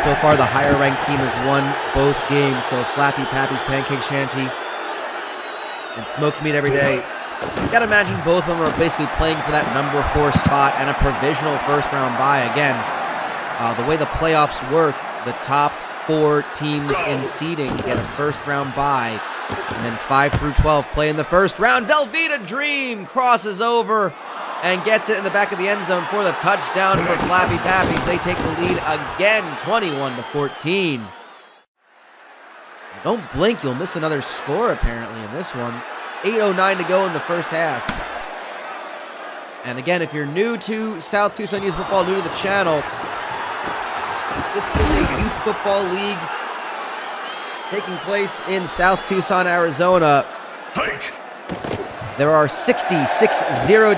[SPEAKER 3] So far, the higher-ranked team has won both games. So Flappy, Pappy's, Pancake, Shanty, and Smoked Meat every day. You gotta imagine both of them are basically playing for that number 4 spot and a provisional first-round bye. Again, the way the playoffs work, the top 4 teams in seeding get a first-round bye, and then 5 through 12 play in the first round. Velveeta Dream crosses over and gets it in the back of the end zone for the touchdown for Flappy Pappies. They take the lead again, 21-14. Don't blink, you'll miss another score apparently in this one. 8:09 to go in the first half. And again, if you're new to South Tucson Youth Football, new to the channel, this is a youth football league taking place in South Tucson, Arizona.
[SPEAKER 2] Hike!
[SPEAKER 3] There are 66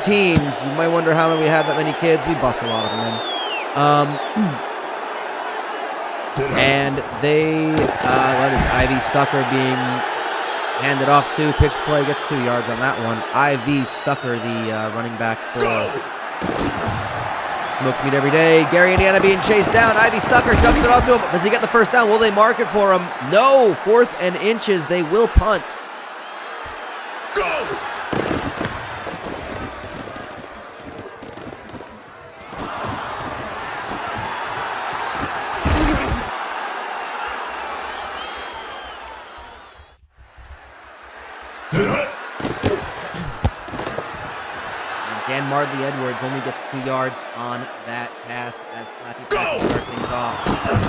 [SPEAKER 3] teams. You might wonder how we have that many kids. We bust a lot of them in. And they, what is Ivy Stucker being handed off to? Pitch play, gets 2 yards on that one. Ivy Stucker, the running back for Smoked Meat every day. Gary, Indiana being chased down. Ivy Stucker dumps it off to him. Does he get the first down? Will they mark it for him? No. 4th and inches. They will punt.
[SPEAKER 2] Go!
[SPEAKER 3] Dan Marley Edwards only gets 2 yards on that pass as Flappy Pappy start things off.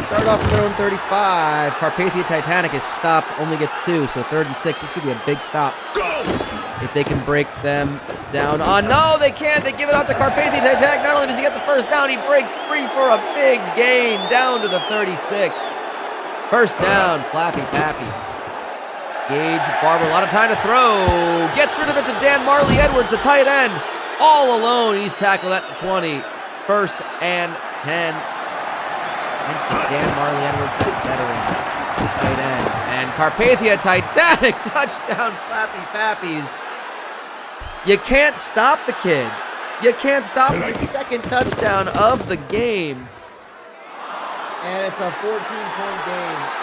[SPEAKER 3] Start off from their own 35. Carpathia Titanic is stopped, only gets 2, so 3rd and 6. This could be a big stop. If they can break them down. Oh, no, they can't. They give it up to Carpathia Titanic. Not only does he get the first down, he breaks free for a big gain down to the 36. First down, Flappy Pappies. Gage Barber, a lot of time to throw. Gets rid of it to Dan Marley Edwards, the tight end. All alone, he's tackled at the 20. 1st and 10. Thanks to Dan Marley Edwards, the veteran tight end. And Carpathia Titanic touchdown, Flappy Pappies. You can't stop the kid. You can't stop the second touchdown of the game. And it's a 14-point game.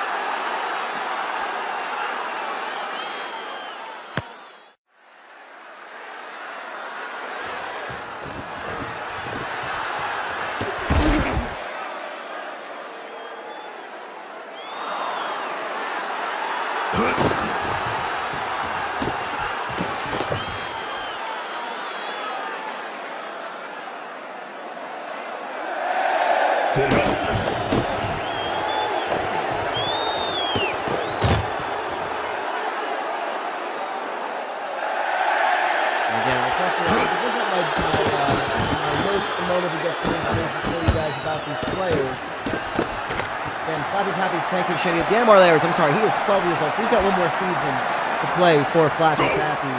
[SPEAKER 2] Sit up.
[SPEAKER 3] Again, I'll talk to my notes at the moment to get some information for you guys about these players. Again, Flappy, Pappy's Pancake, Shanty. Dan Marlairs, I'm sorry, he is 12 years old, so he's got one more season to play for Flappy, Pappy.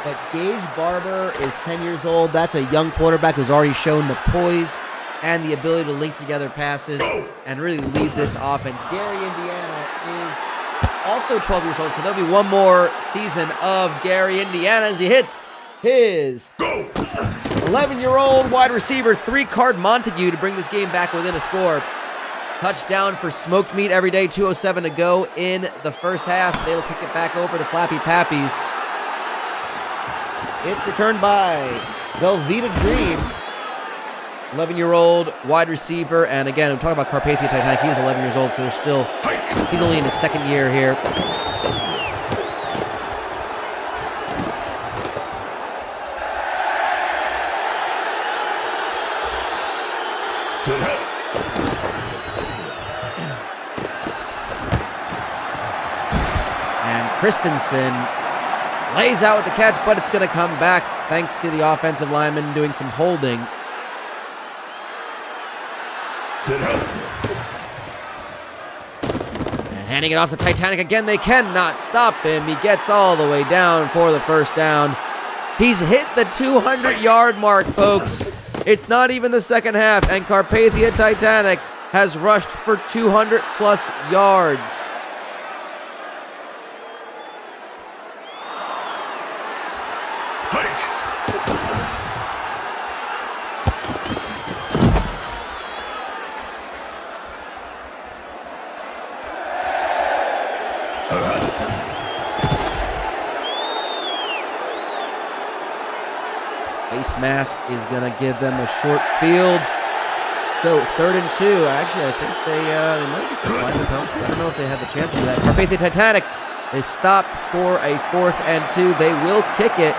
[SPEAKER 3] But Gage Barber is 10 years old. That's a young quarterback who's already shown the poise and the ability to link together passes and really lead this offense. Gary, Indiana is also 12 years old, so there'll be one more season of Gary, Indiana as he hits his 11-year-old wide receiver, 3-card Montague to bring this game back within a score. Touchdown for Smoked Meat every day, 2:07 to go in the first half. They will kick it back over to Flappy Pappies. It's returned by Velveeta Dream, 11-year-old wide receiver. And again, I'm talking about Carpathia Titanic. He is 11 years old, so there's still, he's only in his second year here.
[SPEAKER 2] Sit up.
[SPEAKER 3] And Christensen lays out with the catch, but it's going to come back thanks to the offensive lineman doing some holding.
[SPEAKER 2] Sit up.
[SPEAKER 3] And handing it off to Titanic again. They cannot stop him. He gets all the way down for the first down. He's hit the 200-yard mark, folks. It's not even the second half, and Carpathia Titanic has rushed for 200-plus yards. Face mask is going to give them a short field. So 3rd and 2. Actually, I think they might just apply the penalty. I don't know if they had the chance to do that. Carpathia Titanic is stopped for a 4th and 2. They will kick it.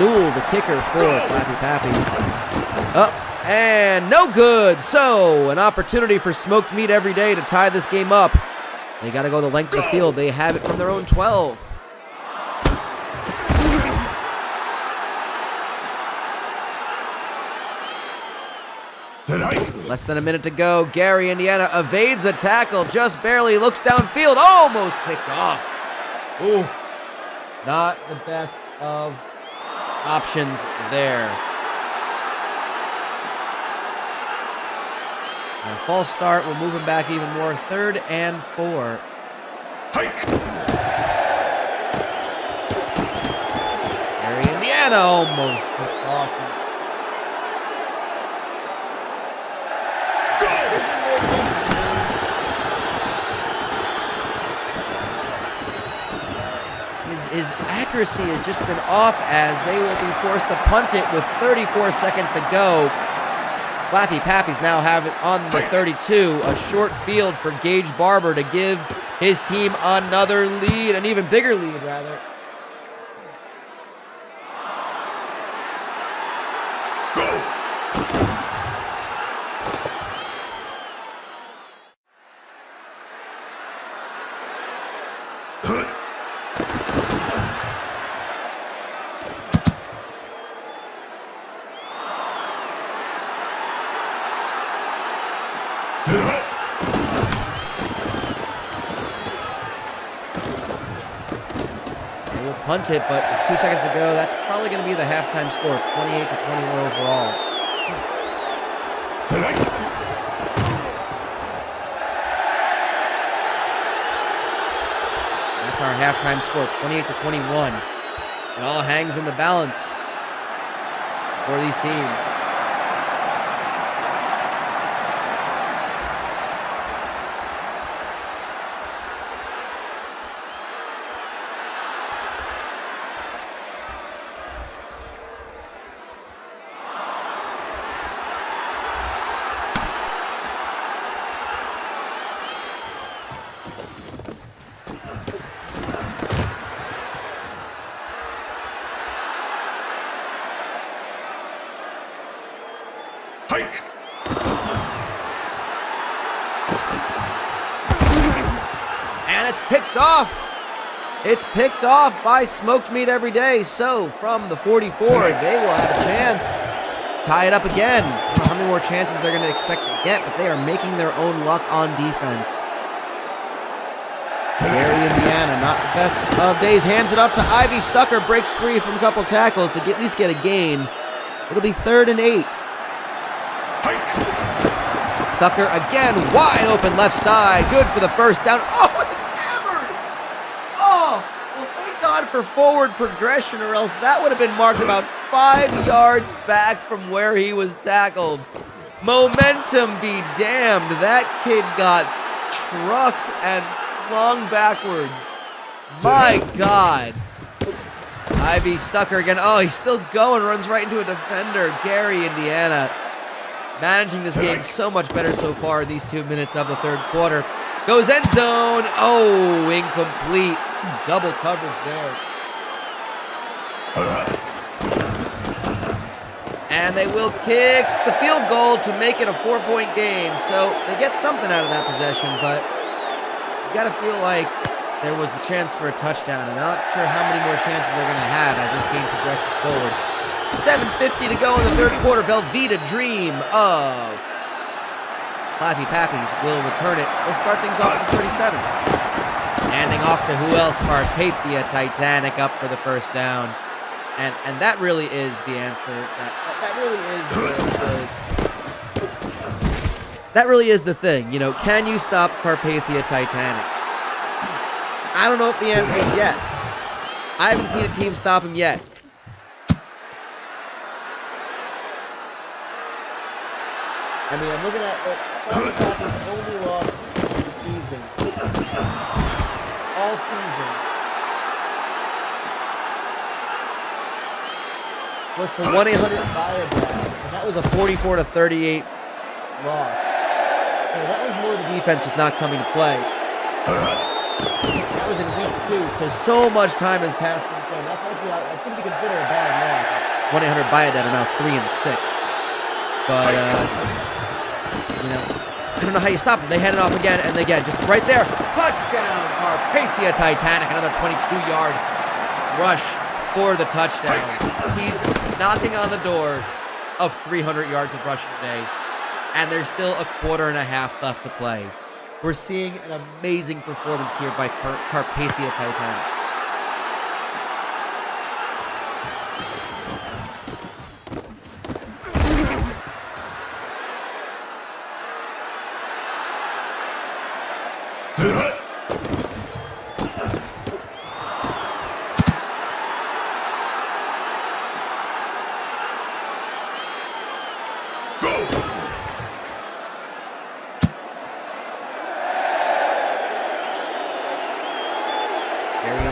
[SPEAKER 3] Newell, the kicker for Flappy Pappies. Up and no good. So an opportunity for Smoked Meat every day to tie this game up. They got to go the length of the field. They have it from their own 12. Less than a minute to go. Gary, Indiana evades a tackle, just barely looks downfield, almost picked off. Ooh, not the best of options there. And a false start will move him back even more. 3rd and 4. Gary, Indiana almost picked off. His accuracy has just been off as they will be forced to punt it with 34 seconds to go. Flappy Pappies now have it on the 32. A short field for Gage Barber to give his team another lead, an even bigger lead, rather. Punt it, but 2 seconds ago, that's probably going to be the halftime score, 28-21 overall. That's our halftime score, 28-21. It all hangs in the balance for these teams.
[SPEAKER 2] Hike!
[SPEAKER 3] And it's picked off. It's picked off by Smoked Meat Every Day. So from the 44, they will have a chance to tie it up again. I don't know how many more chances they're going to expect to get, but they are making their own luck on defense. Gary, Indiana, not the best of days. Hands it up to Ivy. Stucker breaks free from a couple tackles to at least get a gain. It'll be 3rd and 8. Stucker again, wide open left side. Good for the first down. Oh, he's hammered! Oh, well, thank God for forward progression, or else that would have been marked about 5 yards back from where he was tackled. Momentum be damned. That kid got trucked and flung backwards. My God. Ivy Stucker again. Oh, he's still going. Runs right into a defender. Gary, Indiana, managing this game so much better so far in these 2 minutes of the third quarter. Goes end zone. Oh, incomplete. Double coverage there. And they will kick the field goal to make it a 4-point game. So they get something out of that possession, but you got to feel like there was the chance for a touchdown. And I'm not sure how many more chances they're going to have as this game progresses forward. 7:50 to go in the third quarter. Velveeta Dream of Flappy Pappies will return it. They'll start things off at the 37. Handing off to who else? Carpathia Titanic up for the first down. And that really is the answer. That really is that really is the thing. You know, can you stop Carpathia Titanic? I don't know if the answer is yes. I haven't seen a team stop him yet. I mean, I'm looking at Pappy's only loss of the season. All season. Was the 1-800-BUY-A-BAG, and that was a 44-38 loss. So that was more the defense just not coming to play. That was in week 2, so much time has passed since then. That's going to be considered a bad loss. 1-800-BUY-A-BAG are now 3-6. But, you know, I don't know how you stop them. They hand it off again, and again, just right there. Touchdown, Carpathia Titanic. Another 22-yard rush for the touchdown. He's knocking on the door of 300 yards of rushing today, and there's still a quarter and a half left to play. We're seeing an amazing performance here by Carpathia Titanic.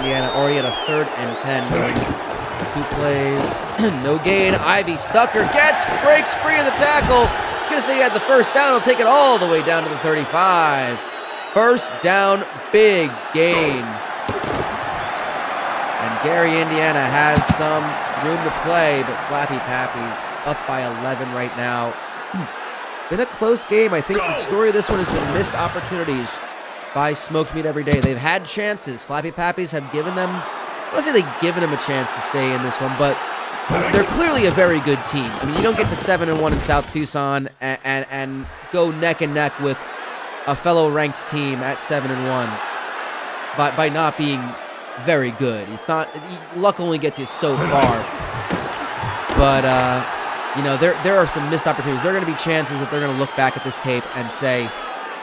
[SPEAKER 3] Indiana already at a 3rd and 10. 2 plays, no gain. Ivy Stucker breaks free of the tackle. I was going to say he had the first down. He'll take it all the way down to the 35. First down, big gain. And Gary, Indiana has some room to play, but Flappy Pappy's up by 11 right now. It's been a close game. I think the story of this one has been missed opportunities by Smoked Meat Every Day. They've had chances. Flappy Pappies have given them, I don't say they've given them a chance to stay in this one, but they're clearly a very good team. I mean, you don't get to 7-1 in South Tucson and go neck and neck with a fellow ranked team at 7-1 by not being very good. It's not, luck only gets you so far. But you know, there are some missed opportunities. There are going to be chances that they're going to look back at this tape and say,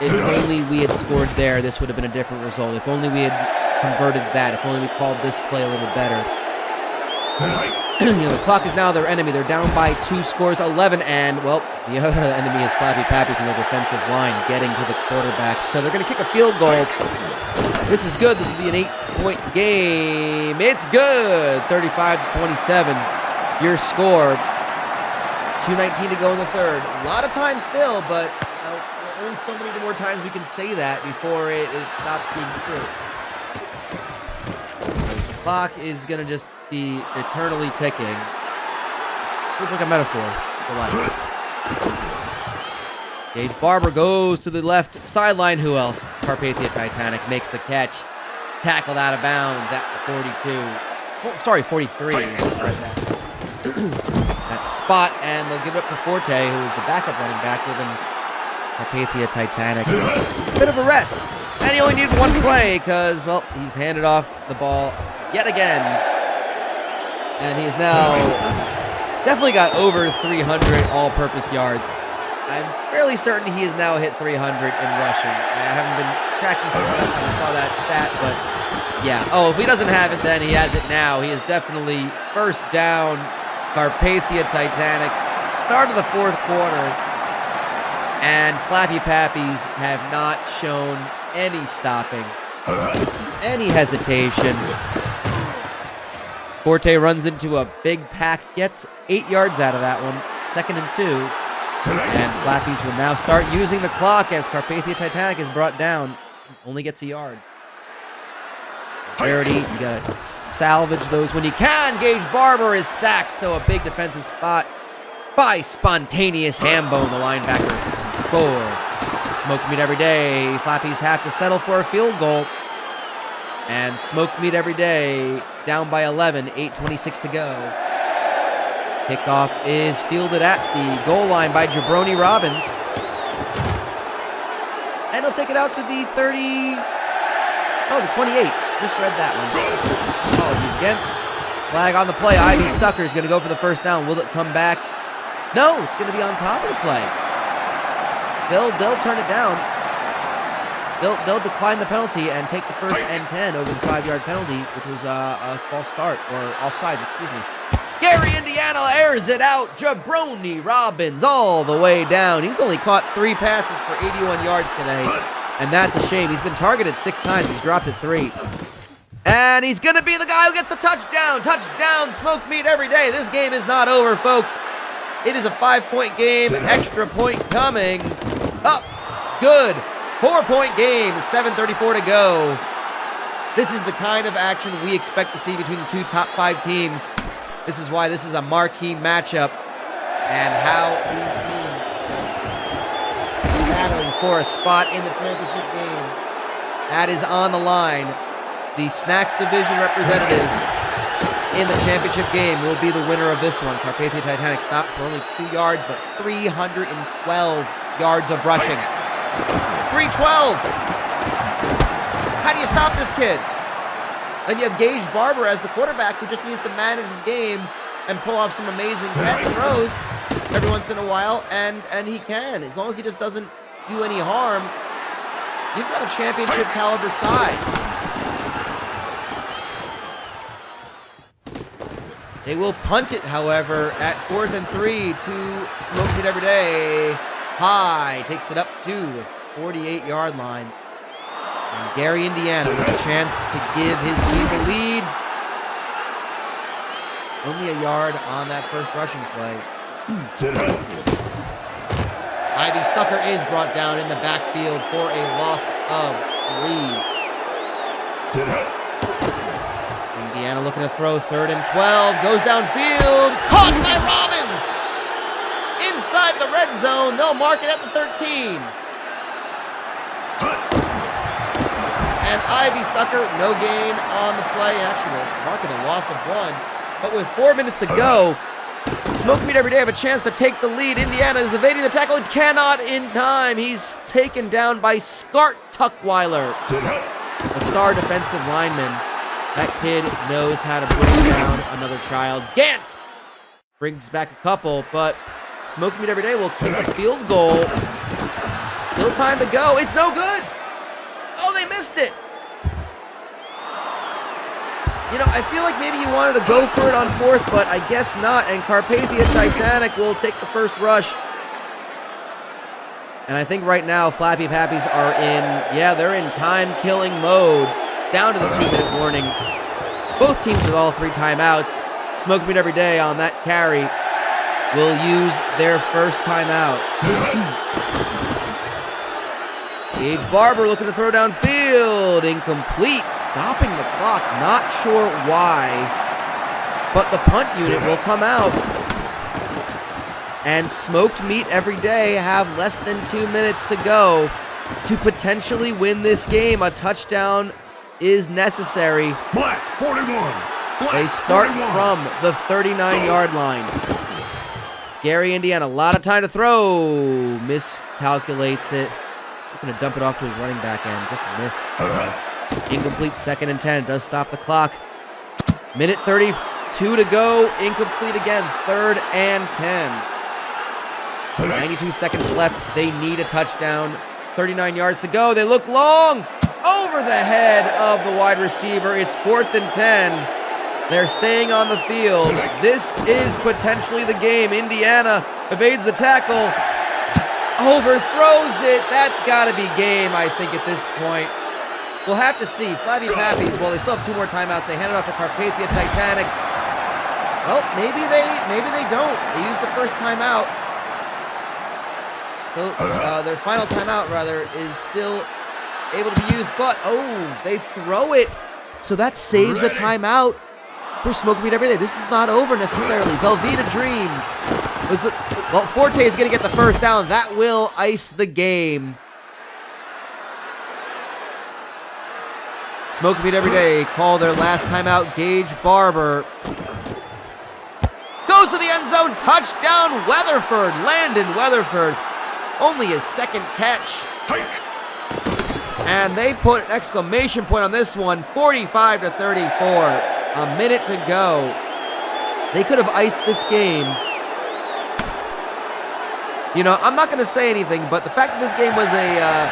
[SPEAKER 3] if only we had scored there, this would have been a different result. If only we had converted that. If only we called this play a little better. The clock is now their enemy. They're down by 2 scores, 11, and, well, the other enemy is Flappy Pappy's in their defensive line getting to the quarterback. So they're going to kick a field goal. This is good. This will be an 8-point game. It's good. 35-27. Your score. 2:19 to go in the third. A lot of time still, but only so many more times we can say that before it stops being true. The clock is going to just be eternally ticking. Feels like a metaphor for life. Gage Barber goes to the left sideline. Who else? It's Carpathia Titanic makes the catch. Tackled out of bounds at the 42. Sorry, 43. That spot, and they'll give it up to Forte, who is the backup running back within Carpathia Titanic. Bit of a rest. And he only needed one play because, well, he's handed off the ball yet again. And he has now definitely got over 300 all-purpose yards. I'm fairly certain he has now hit 300 in rushing. I haven't been tracking since I saw that stat, but yeah. Oh, if he doesn't have it then, he has it now. He is definitely first down. Carpathia Titanic. Start of the fourth quarter. And Flappy Pappies have not shown any stopping, any hesitation. Forte runs into a big pack, gets 8 yards out of that one. 2nd and 2. And Flappies will now start using the clock as Carpathia Titanic is brought down. Only gets a yard. Rarity, you gotta salvage those when you can. Gage Barber is sacked, so a big defensive spot by Spontaneous Hambone, the linebacker. 4. Smoked meat every day. Flappies have to settle for a field goal. And smoked meat every day, down by 11, 8:26 to go. Kickoff is fielded at the goal line by Jabroni Robbins. And he'll take it out to the 30, the 28. Misread that one. Apologies again. Flag on the play. Ivy Stucker is going to go for the first down. Will it come back? No, it's going to be on top of the play. They'll turn it down. They'll decline the penalty and take the 1st and 10 over the 5-yard penalty, which was a false start, or offsides, excuse me. Gary, Indiana airs it out. Jabroni Robbins all the way down. He's only caught 3 passes for 81 yards today, and that's a shame. He's been targeted 6 times. He's dropped it 3. And he's going to be the guy who gets the touchdown. Touchdown, smoked meat every day. This game is not over, folks. It is a 5-point game. Extra point coming. Up. Good. 4-point game. 7:34 to go. This is the kind of action we expect to see between the 2 top 5 teams. This is why this is a marquee matchup. And how these teams are battling for a spot in the championship game. That is on the line. The Snacks Division representative in the championship game will be the winner of this one. Carpathia Titanic stopped for only 2 yards, but 312 yards of rushing. 312! How do you stop this kid? Then you have Gage Barber as the quarterback who just needs to manage the game and pull off some amazing throws every once in a while, and he can. As long as he just doesn't do any harm, you've got a championship caliber side. They will punt it, however, at 4th and 3 to Smoke It Every Day. High takes it up to the 48-yard line. And Gary, Indiana, with a chance to give his team the lead. Only a yard on that first rushing play. Ivy Stucker is brought down in the backfield for a loss of 3. Indiana looking to throw 3rd and 12. Goes downfield. Caught by Robbins. Inside the red zone. They'll mark it at the 13. And Ivy Stucker, no gain on the play. Actually, marking a loss of 1. But with 4 minutes to go, Smoke Meat Every Day have a chance to take the lead. Indiana is evading the tackle. Cannot in time. He's taken down by Scart Tuckweiler, a star defensive lineman. That kid knows how to bring down another child. Gant brings back a couple, but Smokes Meat Every Day will take a field goal. Still time to go. It's no good. Oh, they missed it. I feel like maybe you wanted to go for it on fourth, but I guess not. And Carpathia Titanic will take the first rush. And I think right now, Flappy Pappies are they're in time-killing mode. Down to the 2-minute warning. Both teams with all 3 timeouts. Smoke Meat Every Day on that carry will use their first timeout. Gage Barber looking to throw downfield. Incomplete. Stopping the clock. Not sure why. But the punt unit will come out. And Smoked Meat Every Day have less than 2 minutes to go to potentially win this game. A touchdown is necessary.
[SPEAKER 2] Black 41.
[SPEAKER 3] They start from the 39-yard line. Gary, Indiana, a lot of time to throw. Miscalculates it. He's going to dump it off to his running back end. Just missed. Incomplete, 2nd and 10. Does stop the clock. Minute 32 to go. Incomplete again. 3rd and 10. 92 seconds left. They need a touchdown. 39 yards to go. They look long. Over the head of the wide receiver. It's 4th and 10. They're staying on the field. This is potentially the game. Indiana evades the tackle. Overthrows it. That's got to be game, I think, at this point. We'll have to see. Flappy Pappies, well, they still have 2 more timeouts. They hand it off to Carpathia Titanic. Well, maybe they don't. They use the first timeout. So their final timeout, rather, is still able to be used. But, they throw it. So that saves a timeout for Smoke Meat Every Day. This is not over necessarily. Velveeta Dream. Forte is going to get the first down. That will ice the game. Smoked Meat Every Day call their last timeout. Gage Barber goes to the end zone. Touchdown, Weatherford. Landon Weatherford. Only his 2nd catch.
[SPEAKER 2] Hike.
[SPEAKER 3] And they put an exclamation point on this one. 45-34. A minute to go. They could have iced this game. I'm not going to say anything, but the fact that this game was a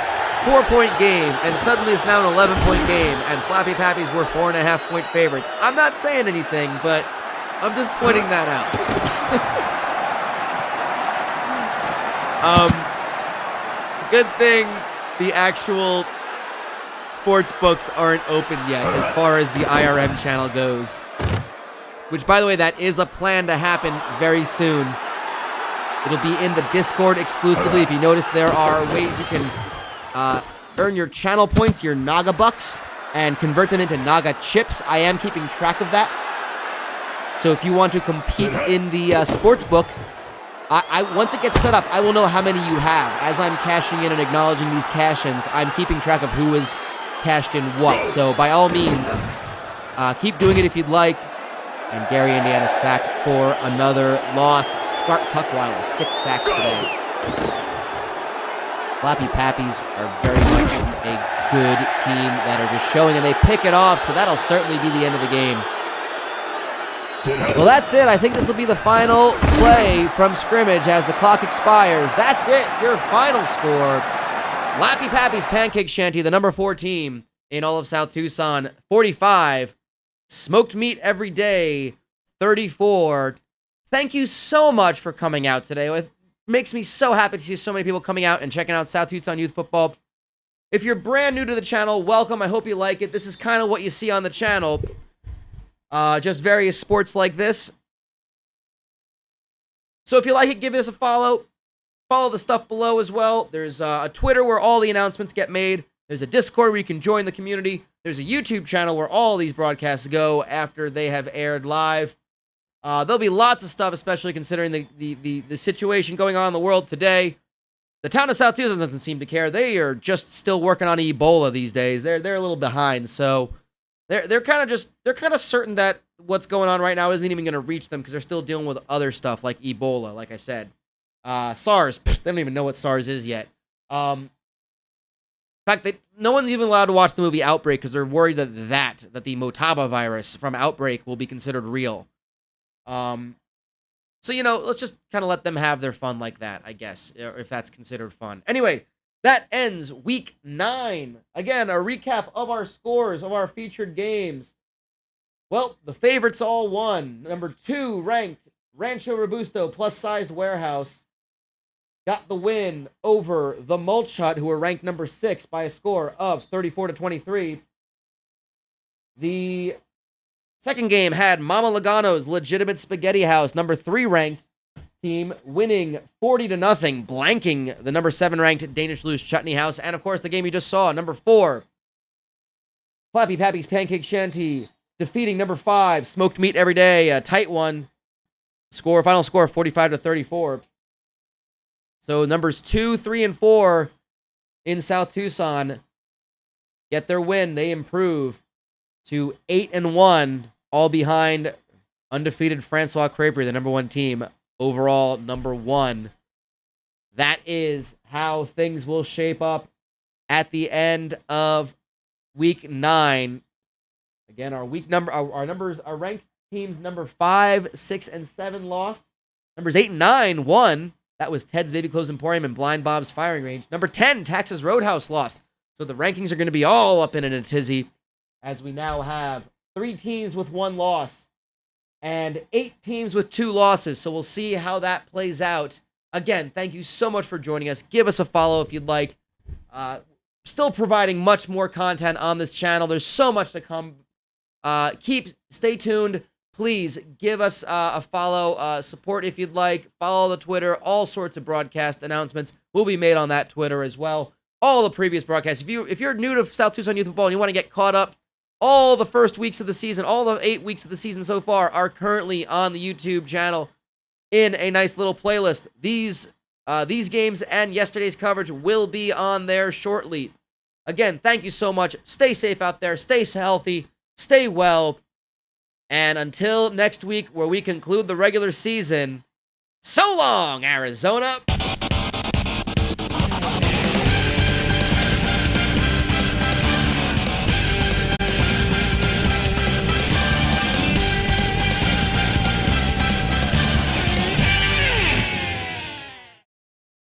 [SPEAKER 3] 4-point game and suddenly it's now an 11-point game and Flappy Pappies were 4.5-point favorites. I'm not saying anything, but I'm just pointing that out. It's a good thing the actual sports books aren't open yet as far as the IRM channel goes. Which, by the way, that is a plan to happen very soon. It'll be in the Discord exclusively. If you notice, there are ways you can earn your channel points, your Naga bucks, and convert them into Naga chips. I am keeping track of that. So if you want to compete in the sports book, once it gets set up, I will know how many you have. As I'm cashing in and acknowledging these cash-ins, I'm keeping track of who is cashed in what. So by all means, keep doing it if you'd like. And Gary, Indiana sacked for another loss. Scart Tuckweiler, 6 sacks today. Flappy Pappies are very much a good team that are just showing, and they pick it off, so that'll certainly be the end of the game. Well, that's it. I think this will be the final play from scrimmage as the clock expires. That's it. Your final score. Flappy Pappies Pancake Shanty, the number 4 team in all of South Tucson, 45. Smoked Meat Every Day, 34. Thank you so much for coming out today. It makes me so happy to see so many people coming out and checking out South Tucson Youth Football. If you're brand new to the channel, welcome. I hope you like it. This is kind of what you see on the channel. Just various sports like this. So if you like it, give us a follow. Follow the stuff below as well. There's a Twitter where all the announcements get made. There's a Discord where you can join the community. There's a YouTube channel where all these broadcasts go after they have aired live. There'll be lots of stuff, especially considering the situation going on in the world today. The town of South Tucson doesn't seem to care. They are just still working on Ebola these days. They're a little behind, so they're kind of certain that what's going on right now isn't even going to reach them because they're still dealing with other stuff like Ebola, like I said. SARS, they don't even know what SARS is yet. In fact, no one's even allowed to watch the movie Outbreak because they're worried that the Motaba virus from Outbreak will be considered real. So, let's just kind of let them have their fun like that, I guess, if that's considered fun. Anyway, that ends week 9. Again, a recap of our scores of our featured games. Well, the favorites all won. Number 2 ranked Rancho Robusto plus-sized Wearhouse got the win over the Mulch Hut, who were ranked number 6 by a score of 34-23. The second game had Mama Lugano's Legitimate Spaghetti House, number 3 ranked team, winning 40-0, blanking the number 7 ranked Danish Chutney House. And of course, the game you just saw, number 4, Flappy Pappy's Pancake Shanty, defeating number 5, Smoked Meat Every Day, a tight one. Final score 45-34. So numbers 2, 3, and 4 in South Tucson get their win. They improve to 8-1, all behind undefeated Francois Creperie, the number 1 team, overall number 1. That is how things will shape up at the end of week 9. Again, our numbers, our ranked teams number 5, 6, and 7 lost. Numbers 8 and 9 won. That was Ted's Baby Clothes Emporium and Blind Bob's Firing Range. Number 10, Texas Roadhouse lost. So the rankings are going to be all up in a tizzy, as we now have 3 teams with 1 loss and 8 teams with 2 losses. So we'll see how that plays out. Again, thank you so much for joining us. Give us a follow if you'd like. Still providing much more content on this channel. There's so much to come. Stay tuned. Please give us a follow, support if you'd like. Follow the Twitter. All sorts of broadcast announcements will be made on that Twitter as well. All the previous broadcasts. If you're new to South Tucson Youth Football and you want to get caught up, all the first weeks of the season, all the 8 weeks of the season so far are currently on the YouTube channel in a nice little playlist. These games and yesterday's coverage will be on there shortly. Again, thank you so much. Stay safe out there. Stay healthy. Stay well. And until next week, where we conclude the regular season, so long, Arizona.